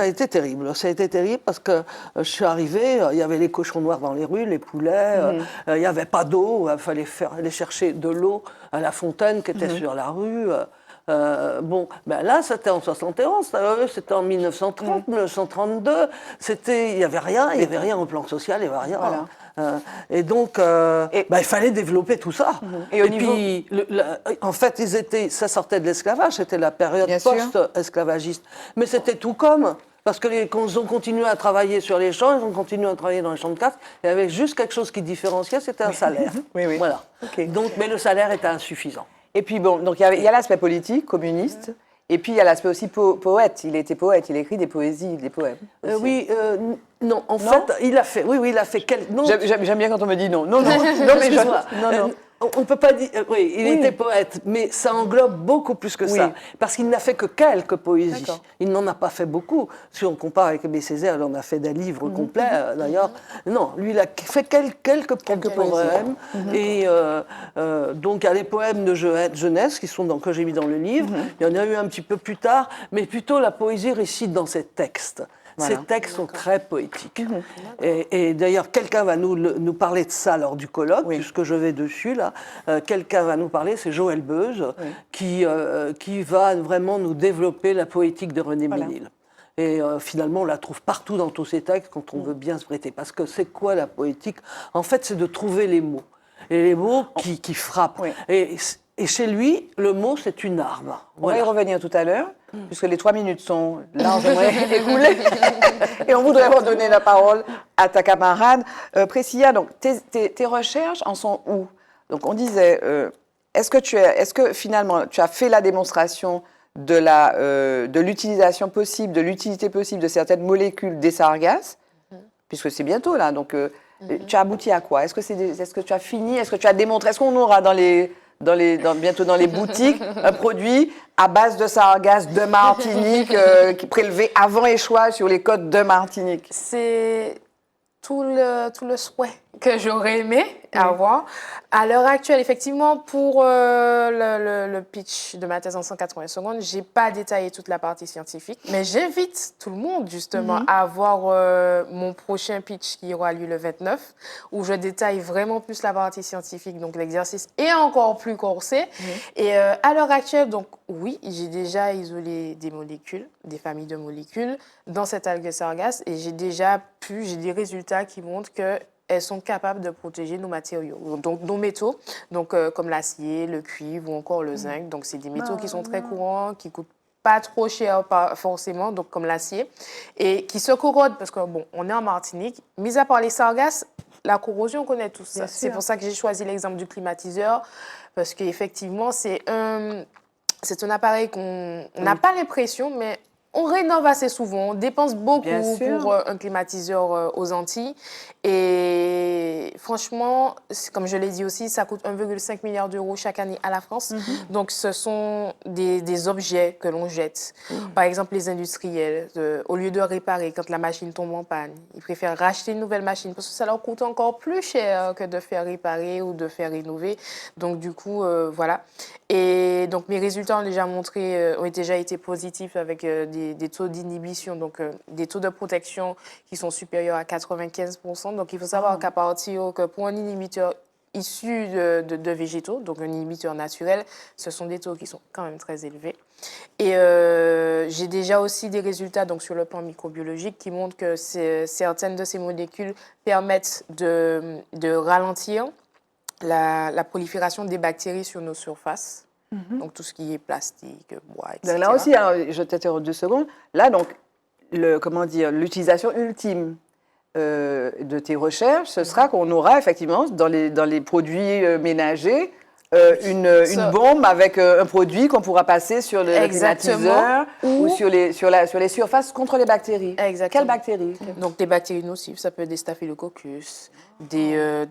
a été terrible. Ça a été terrible parce que je suis arrivé, il y avait les cochons noirs dans les rues, les poulets, il n'y avait pas d'eau, il fallait aller chercher de l'eau à la fontaine qui était sur la rue. Là, c'était en 71, c'était en 1930, 1932, il n'y avait rien au plan social, il n'y avait rien. Voilà. Et donc, il fallait développer tout ça. Puis, en fait, ça sortait de l'esclavage, c'était la période post-esclavagiste. Mais c'était tout comme, parce que ils ont continué à travailler sur les champs, ils ont continué à travailler dans les champs de casse, il y avait juste quelque chose qui différenciait, c'était un salaire. Oui. Voilà. Okay. Donc, mais le salaire était insuffisant. Et puis donc il y a l'aspect politique, communiste, et puis il y a l'aspect aussi poète. Il était poète, il écrit des poésies, des poèmes. Non, en fait, il a fait. Oui, il a fait. J'aime bien quand on me dit non. Non, on peut pas dire. Il était poète, mais ça englobe beaucoup plus que ça. Parce qu'il n'a fait que quelques poésies. Il n'en a pas fait beaucoup. Si on compare avec Aimé Césaire, il en a fait des livres complets, d'ailleurs. Non, lui, il a fait quelques poèmes. Et donc, il y a les poèmes de jeunesse que j'ai mis dans le livre. Il y en a eu un petit peu plus tard, mais plutôt la poésie récite dans ses textes. Voilà. Ces textes sont très poétiques. Et d'ailleurs, quelqu'un va nous parler de ça lors du colloque, puisque je vais dessus, là. Quelqu'un va nous parler, c'est Joël Beuze, qui va vraiment nous développer la poétique de René Ménil. Et finalement, on la trouve partout dans tous ces textes quand on veut bien se prêter. Parce que c'est quoi la poétique? En fait, c'est de trouver les mots. Et les mots qui frappent. Et chez lui, le mot, c'est une arme. On va y revenir tout à l'heure, puisque les 3 minutes sont largement écoulées. Et on voudrait redonner la parole à ta camarade. Priscilla, donc, tes recherches en sont où? Donc, on disait, est-ce que finalement, tu as fait la démonstration de l'utilisation possible, de l'utilité possible de certaines molécules des sargasses, puisque c'est bientôt là, donc tu as abouti à quoi? Est-ce que tu as fini? Est-ce que tu as démontré? Est-ce qu'on aura bientôt dans les boutiques un produit à base de sargasses de Martinique qui prélevé avant échoua sur les côtes de Martinique? C'est tout le souhait que j'aurais aimé avoir. À l'heure actuelle, effectivement, pour le pitch de ma thèse en 180 secondes, je n'ai pas détaillé toute la partie scientifique, mais j'invite tout le monde, justement, à voir mon prochain pitch qui aura lieu le 29, où je détaille vraiment plus la partie scientifique, donc l'exercice est encore plus corsé. Et à l'heure actuelle, donc oui, j'ai déjà isolé des molécules, des familles de molécules dans cette algue sargasse, et j'ai des résultats qui montrent que elles sont capables de protéger nos matériaux, donc nos métaux, donc, comme l'acier, le cuivre ou encore le zinc. Donc, c'est des métaux qui sont très courants, qui coûtent pas trop cher forcément, donc comme l'acier, et qui se corrodent, parce que bon, on est en Martinique, mis à part les sargasses, la corrosion, on connaît tous ça. C'est pour ça que j'ai choisi l'exemple du climatiseur, parce qu'effectivement, c'est un appareil qu'on n'a pas l'impression, mais on rénove assez souvent, on dépense beaucoup pour un climatiseur aux Antilles. Et franchement, comme je l'ai dit aussi, ça coûte 1,5 milliard d'euros chaque année à la France. Donc, ce sont des objets que l'on jette. Par exemple, les industriels, au lieu de réparer quand la machine tombe en panne, ils préfèrent racheter une nouvelle machine parce que ça leur coûte encore plus cher que de faire réparer ou de faire rénover. Donc, du coup, voilà. Et donc, mes résultats ont déjà été positifs avec des taux d'inhibition, donc des taux de protection qui sont supérieurs à 95%. Donc, il faut savoir qu'à partir que pour un inhibiteur issu de végétaux, donc un inhibiteur naturel, ce sont des taux qui sont quand même très élevés. Et j'ai déjà aussi des résultats donc, sur le plan microbiologique qui montrent que certaines de ces molécules permettent de ralentir la prolifération des bactéries sur nos surfaces. Donc tout ce qui est plastique, bois, etc. Donc là aussi, alors, je t'interromps 2 secondes. Là, donc, l'utilisation ultime de tes recherches, ce sera qu'on aura effectivement dans les produits ménagers une bombe avec un produit qu'on pourra passer sur le climatiseur ou sur les surfaces contre les bactéries. Exactement. Quelles bactéries? Donc des bactéries nocives, ça peut être des staphylococcus, des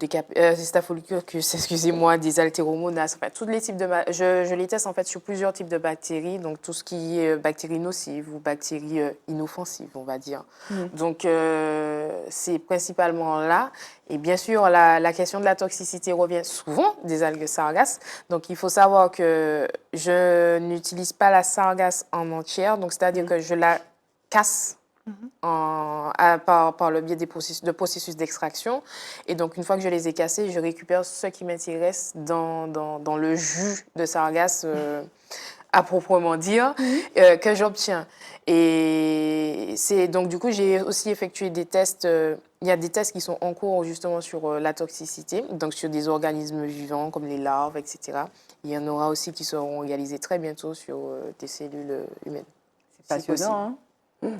staphylococcus, excusez-moi, des haltéromonas, enfin, tous les types je les teste en fait sur plusieurs types de bactéries, donc tout ce qui est bactéries nocives ou bactéries inoffensives, on va dire. Donc c'est principalement là. Et bien sûr, la question de la toxicité revient souvent des algues sargasses. Donc, il faut savoir que je n'utilise pas la sargasse en entière. Donc, c'est-à-dire que je la casse par le biais de processus d'extraction. Et donc, une fois que je les ai cassées, je récupère ce qui m'intéresse dans le jus de sargasse à proprement dire, que j'obtiens. Et donc, du coup, j'ai aussi effectué des tests. Il y a des tests qui sont en cours justement sur la toxicité, donc sur des organismes vivants comme les larves, etc. Il y en aura aussi qui seront réalisés très bientôt sur des cellules humaines. C'est passionnant, hein?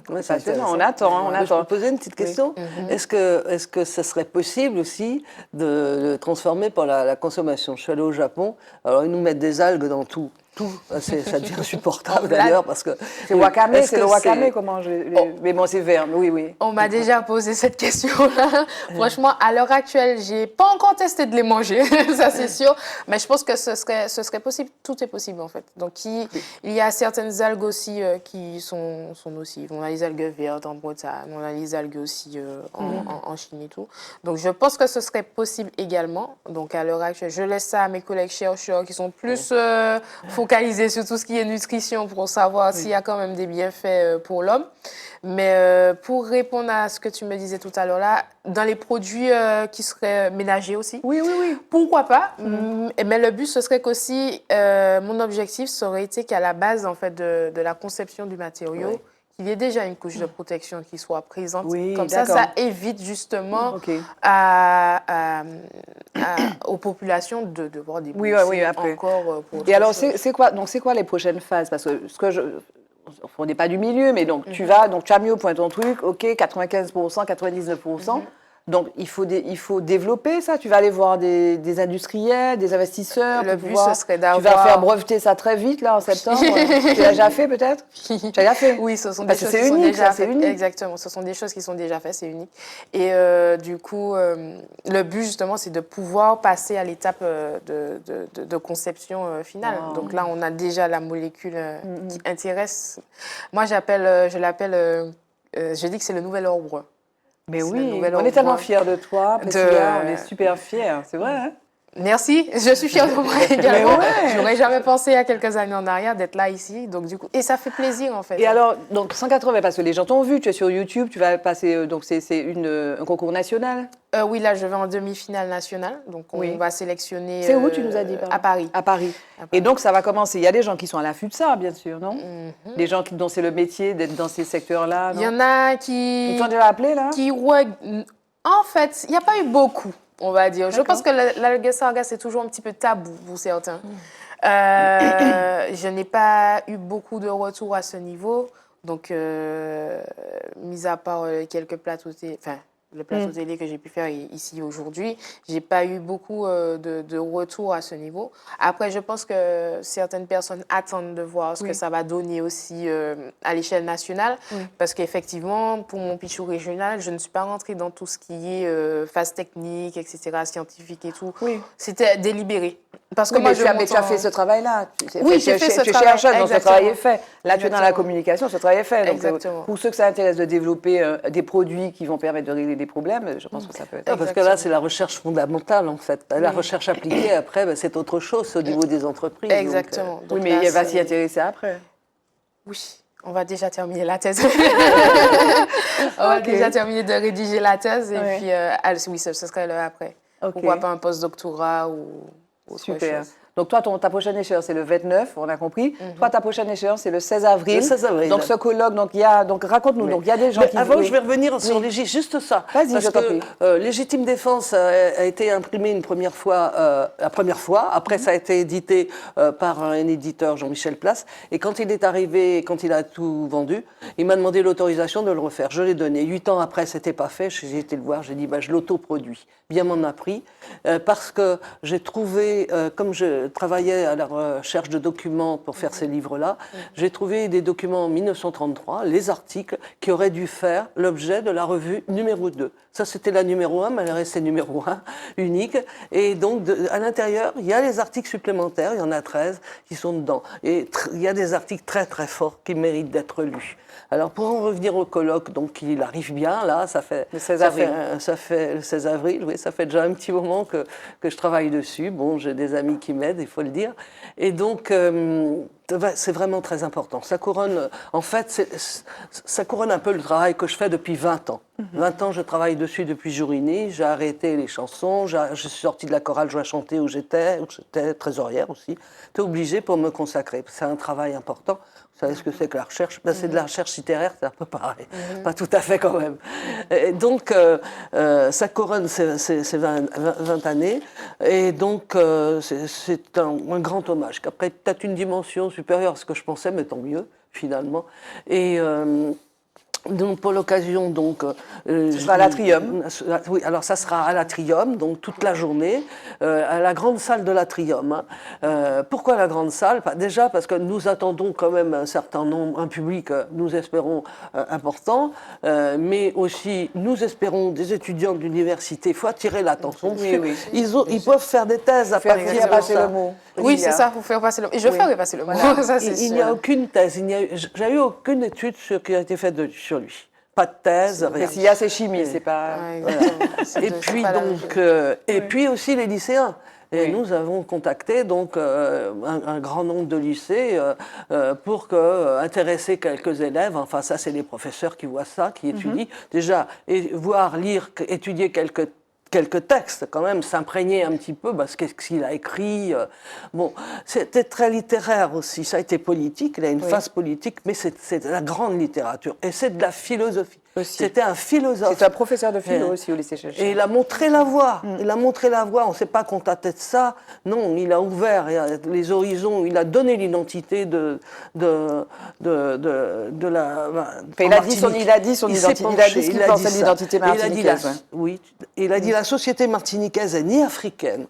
Ouais, C'est passionnant. On attend, on Je attend. peux poser une petite question? Est-ce que ce serait possible aussi de le transformer par la consommation? Je suis allée au Japon, alors ils nous mettent des algues dans tout. Ça devient insupportable d'ailleurs parce que... C'est wakame, c'est le wakame qu'on mange. Mais bon, c'est vert, oui, oui. On m'a déjà posé cette question-là. Franchement, à l'heure actuelle, j'ai pas encore testé de les manger, ça c'est sûr. Mais je pense que ce serait possible. Tout est possible en fait. Donc il y a certaines algues aussi qui sont nocives. On a les algues vertes en Bretagne, on a les algues aussi en Chine et tout. Donc je pense que ce serait possible également. Donc à l'heure actuelle, je laisse ça à mes collègues chercheurs qui sont plus focalisés sur tout ce qui est nutrition pour savoir s'il y a quand même des bienfaits pour l'homme. Mais pour répondre à ce que tu me disais tout à l'heure là, dans les produits qui seraient ménagers aussi, oui. Pourquoi pas? Mais le but, ce serait qu'aussi, mon objectif, ça aurait été qu'à la base en fait, de la conception du matériau, qu'il y ait déjà une couche de protection qui soit présente. Oui, comme ça évite justement aux populations de devoir débourser encore pour Et alors, chose. c'est quoi les prochaines phases? Parce que on n'est pas du milieu, mais donc tu as mis au point ton truc, ok, 95%, 99%. Donc, il faut développer ça. Tu vas aller voir des industriels, des investisseurs. Le but, ce serait d'avoir... Tu vas faire breveter ça très vite, là, en septembre. Tu l'as déjà fait, peut-être? Tu l'as déjà fait? Oui, ce sont des choses qui sont déjà faites. Exactement, ce sont des choses qui sont déjà faites, c'est unique. Et du coup, le but, justement, c'est de pouvoir passer à l'étape de conception finale. Donc là, on a déjà la molécule qui intéresse. Moi, je dis que c'est le nouvel or brun. Mais oui, on est tellement fiers de toi, Priscilla, on est super fiers, c'est vrai. Hein? Merci, je suis fière de moi également. Je n'aurais jamais pensé il y a quelques années en arrière d'être là ici, donc du coup, et ça fait plaisir en fait. Et alors, donc 180, parce que les gens t'ont vu, tu es sur YouTube, tu vas passer, donc c'est un concours national? Oui, là je vais en demi-finale nationale, donc on va sélectionner. C'est où tu nous as dit? À Paris. À Paris. Et donc ça va commencer. Il y a des gens qui sont à l'affût de ça, bien sûr, non? Des gens dont c'est le métier d'être dans ces secteurs-là. Il y en a qui. Ils t'ont déjà appelé là? En fait, il n'y a pas eu beaucoup, on va dire. Je pense que l'algue sargasse, c'est toujours un petit peu tabou pour certains. Je n'ai pas eu beaucoup de retours à ce niveau. Donc, mis à part quelques plateaux le plateau télé que j'ai pu faire ici aujourd'hui, j'ai pas eu beaucoup de retours à ce niveau. Après, je pense que certaines personnes attendent de voir ce que ça va donner aussi à l'échelle nationale, parce qu'effectivement, pour mon pichou régional, je ne suis pas rentrée dans tout ce qui est phase technique, etc., scientifique et tout. C'était délibéré. Parce que moi, tu as fait ce travail-là. Oui, j'ai fait ce travail. Tu es chercheuse, donc ce travail est fait. Là, tu es dans la Exactement. communication, ce travail est fait. Donc, Exactement. pour ceux que ça intéresse de développer des produits qui vont permettre de régler des problèmes, je pense que ça peut être... Non, parce que là, c'est la recherche fondamentale, en fait. La recherche appliquée, après, ben, c'est autre chose au niveau des entreprises. Exactement. oui, mais il va s'y intéresser après. Oui, on va déjà terminer la thèse. On va déjà terminer de rédiger la thèse et puis, oui, ce serait là après. Pourquoi pas un post-doctorat ou autre chose. Donc toi, ta prochaine échéance, c'est le 29, on a compris. Toi, ta prochaine échéance, c'est le 16 avril. Le 16 avril. Donc ce colloque, donc raconte-nous. Donc il y a des gens qui... Avant, je vais revenir sur juste ça. Vas-y, je t'en prie. Légitime Défense a été imprimé une première fois, la première fois. Après, ça a été édité par un éditeur, Jean-Michel Place. Et quand il est arrivé, quand il a tout vendu, il m'a demandé l'autorisation de le refaire. Je l'ai donné. 8 ans après, c'était pas fait. J'ai été le voir. J'ai dit, je l'autoproduis. Bien m'en a pris. Parce que j'ai trouvé, comme je travaillais à la recherche de documents pour faire ces livres-là, j'ai trouvé des documents en 1933, les articles qui auraient dû faire l'objet de la revue numéro 2. Ça, c'était la numéro 1, mais elle est restée numéro 1, unique. Et donc, à l'intérieur, il y a les articles supplémentaires, il y en a 13 qui sont dedans. Et il y a des articles très, très forts qui méritent d'être lus. Alors, pour en revenir au colloque, donc il arrive bien, là, ça fait le 16 avril. Ça fait le 16 avril, oui, ça fait déjà un petit moment que je travaille dessus. Bon, j'ai des amis qui m'aident, il faut le dire. Et donc, c'est vraiment très important. Ça couronne, en fait, ça couronne un peu le travail que je fais depuis 20 ans. 20 ans, je travaille dessus depuis Jourigny. J'ai arrêté les chansons. Je suis sortie de la chorale Joie chanter où j'étais trésorière aussi. J'étais obligée pour me consacrer. C'est un travail important. Vous savez ce que c'est que la recherche? C'est de la recherche littéraire, c'est un peu pareil. Pas tout à fait quand même. Et donc, ça couronne ces 20 années. Et donc, c'est un grand hommage. Qu'après, peut-être une dimension supérieure à ce que je pensais, mais tant mieux, finalement. Et... donc pour l'occasion, donc ce sera à l'Atrium. Oui, alors ça sera à l'Atrium, donc toute la journée, à la grande salle de l'Atrium. Pourquoi la grande salle? Déjà parce que nous attendons quand même un certain nombre, un public, nous espérons important, mais aussi nous espérons des étudiants de l'université. Il faut attirer l'attention. Oui. Ils peuvent faire des thèses à partir de passer ça. le mot. Oui, c'est ça, vous faire passer le mot. Et je ferai passer le mot. Ça, c'est Il n'y a aucune thèse, j'ai eu aucune étude qui a été faite sur lui. Pas de thèse, rien. S'il y a, c'est chimie, c'est pas... Et puis donc, et puis aussi les lycéens. Et nous avons contacté donc un grand nombre de lycées pour intéresser quelques élèves. Enfin, ça, c'est les professeurs qui voient ça, qui étudient. Déjà, voir, lire, étudier quelques textes, quand même, s'imprégner un petit peu, parce qu'est-ce qu'il a écrit. Bon, c'était très littéraire aussi, ça a été politique, il a une phase politique, mais c'est de la grande littérature, et c'est de la philosophie. C'était un philosophe. C'est un professeur de philo aussi au lycée Churchill. Et il a montré la voie, il a montré la voie, on ne s'est pas contenté de ça, non, il a ouvert les horizons, il a donné l'identité de la... Il a dit son identité, il a dit ce qu'il pensait de l'identité martiniquaise. Oui, il a dit la société martiniquaise est ni africaine,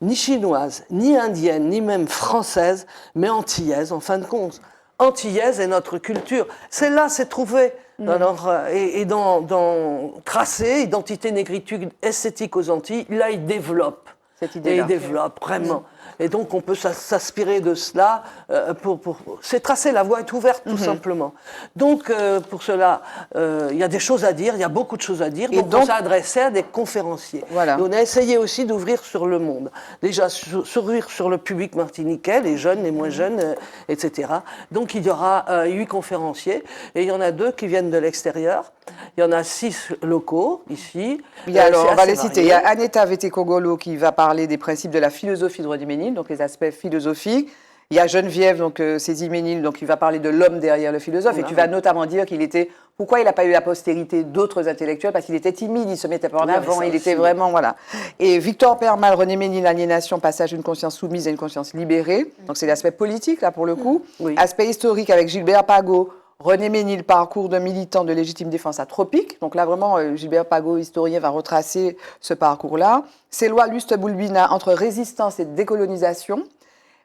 ni chinoise, ni indienne, ni même française, mais antillaise, en fin de compte. Antillaise est notre culture. C'est là, c'est trouvé. Alors, et dans Tracé, identité négritude esthétique aux Antilles, là, il développe. Cette idée-là. Et il développe, vraiment. Et donc, on peut s'inspirer de cela c'est Tracé, la voie est ouverte, tout simplement. Donc, pour cela, il y a des choses à dire, il y a beaucoup de choses à dire. Donc, on s'est adressé à des conférenciers. Voilà. Et on a essayé aussi d'ouvrir sur le monde. Déjà, s'ouvrir sur le public martiniquais, les jeunes, les moins jeunes, etc. Donc, il y aura 8 conférenciers. Et il y en a 2 qui viennent de l'extérieur. Il y en a 6 locaux, ici. Alors, on va les citer. Il y a Aneta Vete-Kogolo qui va parler des principes de la philosophie de Rodiménil, donc les aspects philosophiques. Il y a Geneviève, donc Céziménil, donc qui va parler de l'homme derrière le philosophe. Et tu vas notamment dire qu'il était Pourquoi il n'a pas eu la postérité d'autres intellectuels? Parce qu'il était timide, il se mettait pas en Oui, mais avant, ça il était aussi. vraiment, voilà. Et Victor Permal, René Ménil, Aliénation, passage d'une conscience soumise à une conscience libérée. Donc c'est l'aspect politique, là, pour le coup. Oui. Aspect historique avec Gilbert Pagot, René Ménil, parcours de militant de légitime défense à Tropique. Donc là, vraiment, Gilbert Pagot, historien, va retracer ce parcours-là. Céloi Luste-Boulbina, entre résistance et décolonisation.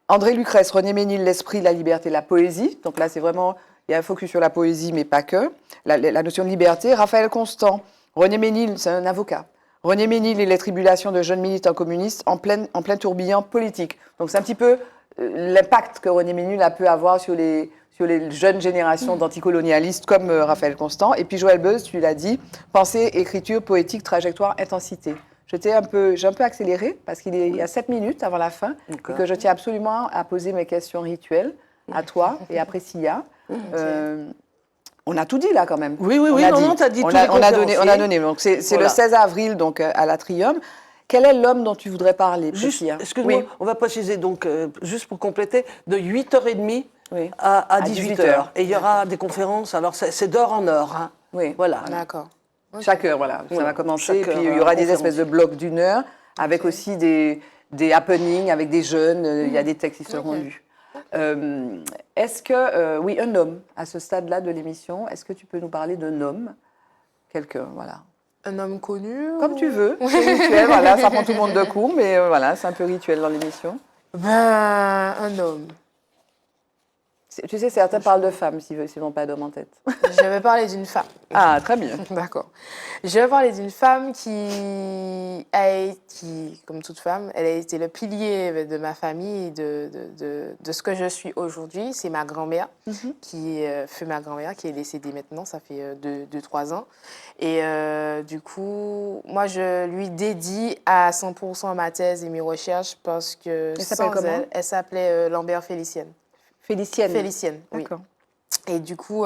André Lucrèce, René Ménil, l'esprit, la liberté, la poésie. Donc là, c'est vraiment, il y a un focus sur la poésie, mais pas que. La notion de liberté. Raphaël Constant, René Ménil, c'est un avocat. René Ménil et les tribulations de jeunes militants communistes en plein tourbillon politique. Donc c'est un petit peu l'impact que René Ménil a pu avoir sur les jeunes générations d'anticolonialistes comme Raphaël Constant. Et puis Joël Beuys, tu l'as dit, pensée, écriture, poétique, trajectoire, intensité. J'ai un peu accéléré parce qu'il y a 7 minutes avant la fin et que je tiens absolument à poser mes questions rituelles à toi et à Priscilla. On a tout dit là quand même. Oui, t'as dit tout. On a donné. Donc c'est voilà. Le 16 avril donc à l'Atrium. Quel est l'homme dont tu voudrais parler, Priscilla? Excuse-moi, oui. On va préciser donc, juste pour compléter, de 8h30 à 18h. Et il y aura des conférences, alors c'est d'heure en heure. Hein. Oui. Voilà. D'accord. Chaque heure, voilà. Ça va commencer. Puis il y aura des espèces de blocs d'1 heure, avec aussi des happenings, avec des jeunes. Il y a des textes qui seront lus. Est-ce que, oui, un homme, à ce stade-là de l'émission, est-ce que tu peux nous parler d'un homme? Quelqu'un, voilà. Un homme connu? Comme tu veux. C'est rituel, voilà. Ça prend tout le monde de court, mais voilà, c'est un peu rituel dans l'émission. Un homme. Tu sais, certains parlent de femmes s'ils n'ont pas d'homme en tête. Je vais parler d'une femme. Ah, très bien. D'accord. Je vais parler d'une femme qui, comme toute femme, elle a été le pilier de ma famille et de ce que je suis aujourd'hui. C'est ma grand-mère, qui fut ma grand-mère, qui est décédée maintenant, ça fait 2-3 ans. Et du coup, moi, je lui dédie à 100% ma thèse et mes recherches parce que sans elle, elle s'appelait Lambert Félicienne. Félicienne, oui. Et du coup,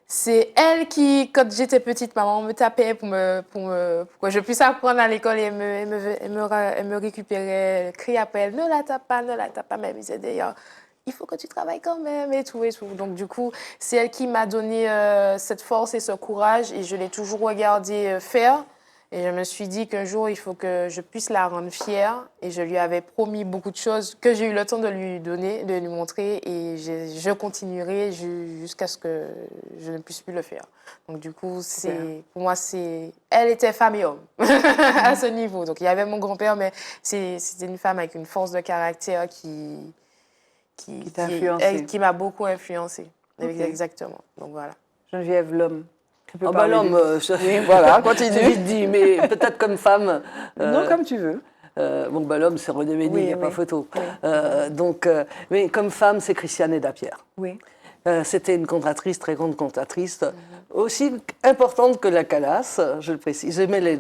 c'est elle qui, quand j'étais petite, maman me tapait pour que je puisse apprendre à l'école et elle me récupérait, elle criait après elle, ne la tape pas, mais elle me disait d'ailleurs, il faut que tu travailles quand même et tout. Donc du coup, c'est elle qui m'a donné cette force et ce courage et je l'ai toujours regardée faire. Et je me suis dit qu'un jour, il faut que je puisse la rendre fière. Et je lui avais promis beaucoup de choses que j'ai eu le temps de lui donner, de lui montrer. Et je continuerai jusqu'à ce que je ne puisse plus le faire. Donc du coup, pour moi, elle était femme et homme à ce niveau. Donc il y avait mon grand-père, mais c'était une femme avec une force de caractère qui m'a beaucoup influencée. Okay. Exactement. Donc voilà. Geneviève, l'homme. L'homme, oui, voilà, continue. C'est vite dit, mais peut-être comme femme. Non, comme tu veux. L'homme, c'est René Ménil, il n'y a pas photo. Oui. Mais comme femme, c'est Christiane Edapierre. Oui. C'était une cantatrice, très grande cantatrice, aussi importante que la Calas, je le précise.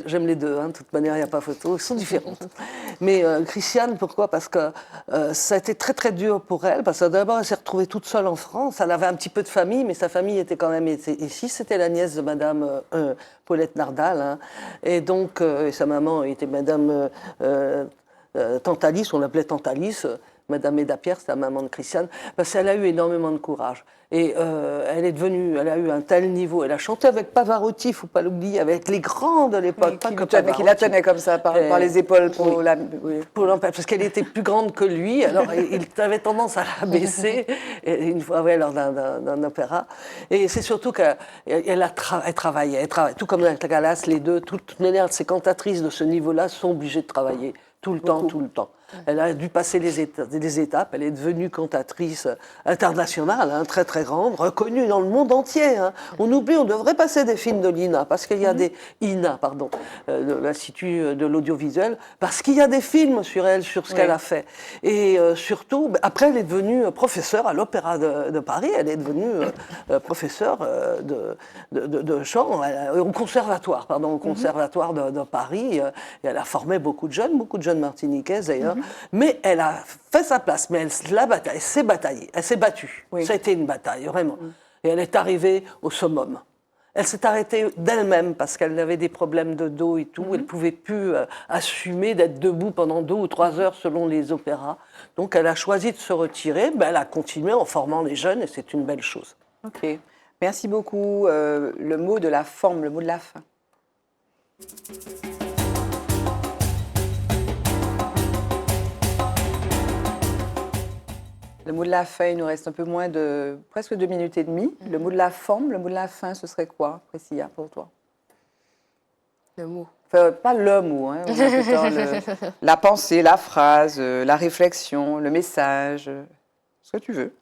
J'aime les deux, hein, de toute manière, il n'y a pas photo, elles sont différentes. Mais Christiane, pourquoi? Parce que ça a été très très dur pour elle, parce que d'abord, elle s'est retrouvée toute seule en France. Elle avait un petit peu de famille, mais sa famille était quand même ici. C'était la nièce de Madame Paulette Nardal, hein. Et donc, sa maman était Madame Tantalis, on l'appelait Tantalis. Madame Edapierre, c'est la maman de Christiane, parce qu'elle a eu énormément de courage. Et elle a eu un tel niveau. Elle a chanté avec Pavarotti, il ne faut pas l'oublier, avec les grands de l'époque. Qui la tenait comme ça, par les épaules parce qu'elle était plus grande que lui, alors il avait tendance à la baisser, une fois, lors d'un opéra. Et c'est surtout qu'elle travaillait, tout comme la Galas, les deux, toutes ces cantatrices de ce niveau-là sont obligées de travailler. Tout le temps. Elle a dû passer des étapes. Elle est devenue cantatrice internationale, hein, très très grande, reconnue dans le monde entier. Hein. On devrait passer des films de l'INA, parce qu'il y a de l'Institut de l'audiovisuel, parce qu'il y a des films sur elle, sur ce qu'elle a fait. Et surtout, après, elle est devenue professeure à l'Opéra de Paris. Elle est devenue professeure de chant au conservatoire, de Paris. Et elle a formé beaucoup de jeunes martiniquaises d'ailleurs. Mais elle a fait sa place, mais elle s'est battue. Oui. Ça a été une bataille, vraiment. Et elle est arrivée au summum. Elle s'est arrêtée d'elle-même parce qu'elle avait des problèmes de dos et tout. Elle ne pouvait plus assumer d'être debout pendant 2 ou 3 heures selon les opéras. Donc elle a choisi de se retirer. Elle a continué en formant les jeunes et c'est une belle chose. Ok. Merci beaucoup. Le mot de la forme, le mot de la fin. Le mot de la fin, il nous reste un peu moins de presque 2 minutes et demie. Le mot de la forme, le mot de la fin, ce serait quoi, Priscilla, pour toi? Le mot. Enfin, pas le mot, hein, on a plutôt la pensée, la phrase, la réflexion, le message, ce que tu veux.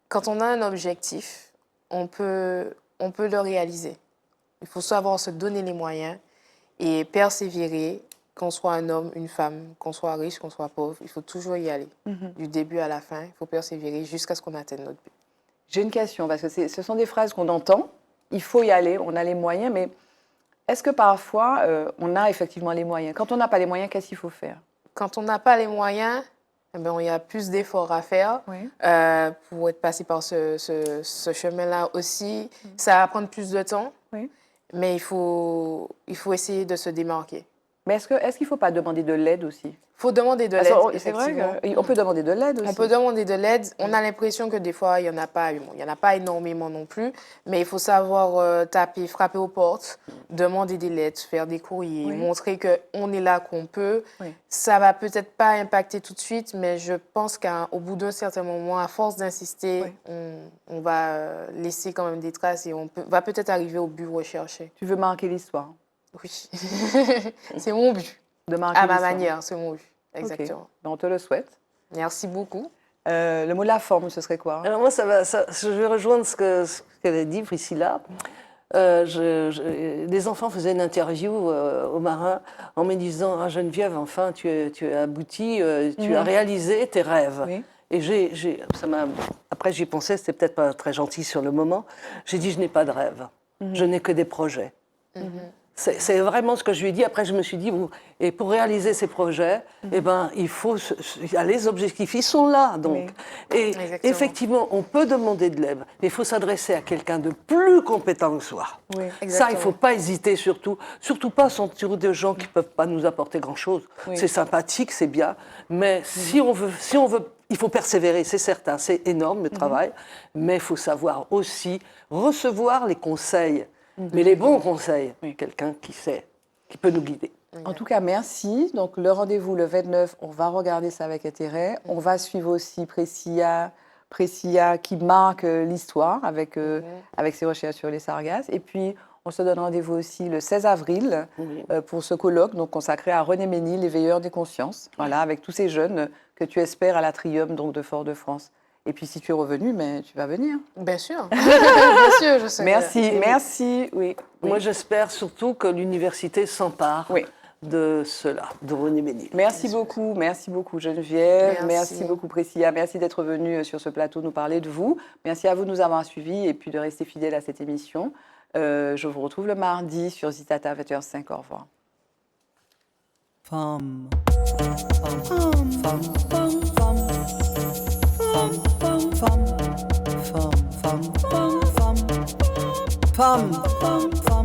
Quand on a un objectif, on peut le réaliser. Il faut savoir se donner les moyens et persévérer, qu'on soit un homme, une femme, qu'on soit riche, qu'on soit pauvre. Il faut toujours y aller. Du début à la fin, il faut persévérer jusqu'à ce qu'on atteigne notre but. J'ai une question, parce que ce sont des phrases qu'on entend. Il faut y aller, on a les moyens, mais est-ce que parfois, on a effectivement les moyens? Quand on n'a pas les moyens, qu'est-ce qu'il faut faire? Quand on n'a pas les moyens, eh bien, il y a plus d'efforts à faire pour être passé par ce chemin-là aussi. Ça va prendre plus de temps, mais il faut essayer de se démarquer. Mais est-ce qu'il ne faut pas demander de l'aide aussi? Il faut demander de Parce l'aide, que c'est vrai effectivement. qu'on peut demander de l'aide aussi. On peut demander de l'aide. On a l'impression que des fois, il n'y en a pas. Bon, il n'y en a pas énormément non plus. Mais il faut savoir taper, frapper aux portes, demander des lettres, faire des courriers, montrer qu'on est là, qu'on peut. Ça ne va peut-être pas impacter tout de suite, mais je pense qu'au bout d'un certain moment, à force d'insister, on va laisser quand même des traces et on va peut-être arriver au but recherché. Tu veux marquer l'histoire? Oui. C'est mon but. De marquer À ma l'histoire. manière, c'est mon but. Exactement. Okay. On te le souhaite. Merci beaucoup. Le mot de la forme, ce serait quoi? Alors moi, je vais rejoindre ce qu'elle a dit, Priscilla. Des enfants faisaient une interview au Marin en me disant « Geneviève, enfin, tu as abouti, tu as réalisé tes rêves. Oui. » Et après, j'y pensais, c'était peut-être pas très gentil sur le moment. J'ai dit « Je n'ai pas de rêve. Je n'ai que des projets. C'est vraiment ce que je lui ai dit. Après, je me suis dit, et pour réaliser ces projets, eh ben, les objectifs, ils sont là. Donc. Et effectivement, on peut demander de l'aide, mais il faut s'adresser à quelqu'un de plus compétent que soi. Ça, il ne faut pas hésiter, surtout pas s'entourer de gens qui ne peuvent pas nous apporter grand-chose. C'est sympathique, c'est bien, mais si on veut, il faut persévérer, c'est certain, c'est énorme le travail, mais il faut savoir aussi recevoir les conseils. Mais les bons conseils, quelqu'un qui sait, qui peut nous guider. En tout cas, merci. Donc, le rendez-vous le 29, on va regarder ça avec intérêt. On va suivre aussi Priscilla qui marque l'histoire avec ses recherches sur les sargasses. Et puis, on se donne rendez-vous aussi le 16 avril pour ce colloque donc, consacré à René Ménil, l'éveilleur des consciences, voilà, avec tous ces jeunes que tu espères à l'Atrium donc, de Fort-de-France. Et puis, si tu es revenu, mais tu vas venir. Bien sûr. Bien sûr, je sais. Merci. Oui. Moi, j'espère surtout que l'université s'empare de cela, de René Ménil. Merci beaucoup Geneviève. Merci beaucoup Priscilla. Merci d'être venue sur ce plateau nous parler de vous. Merci à vous de nous avoir suivis et puis de rester fidèles à cette émission. Je vous retrouve le mardi sur Zitata 21h05. Au revoir. Femme. Femme. Femme. Femme. Femme, femme, femme, femme, femme, femme, femme, femme.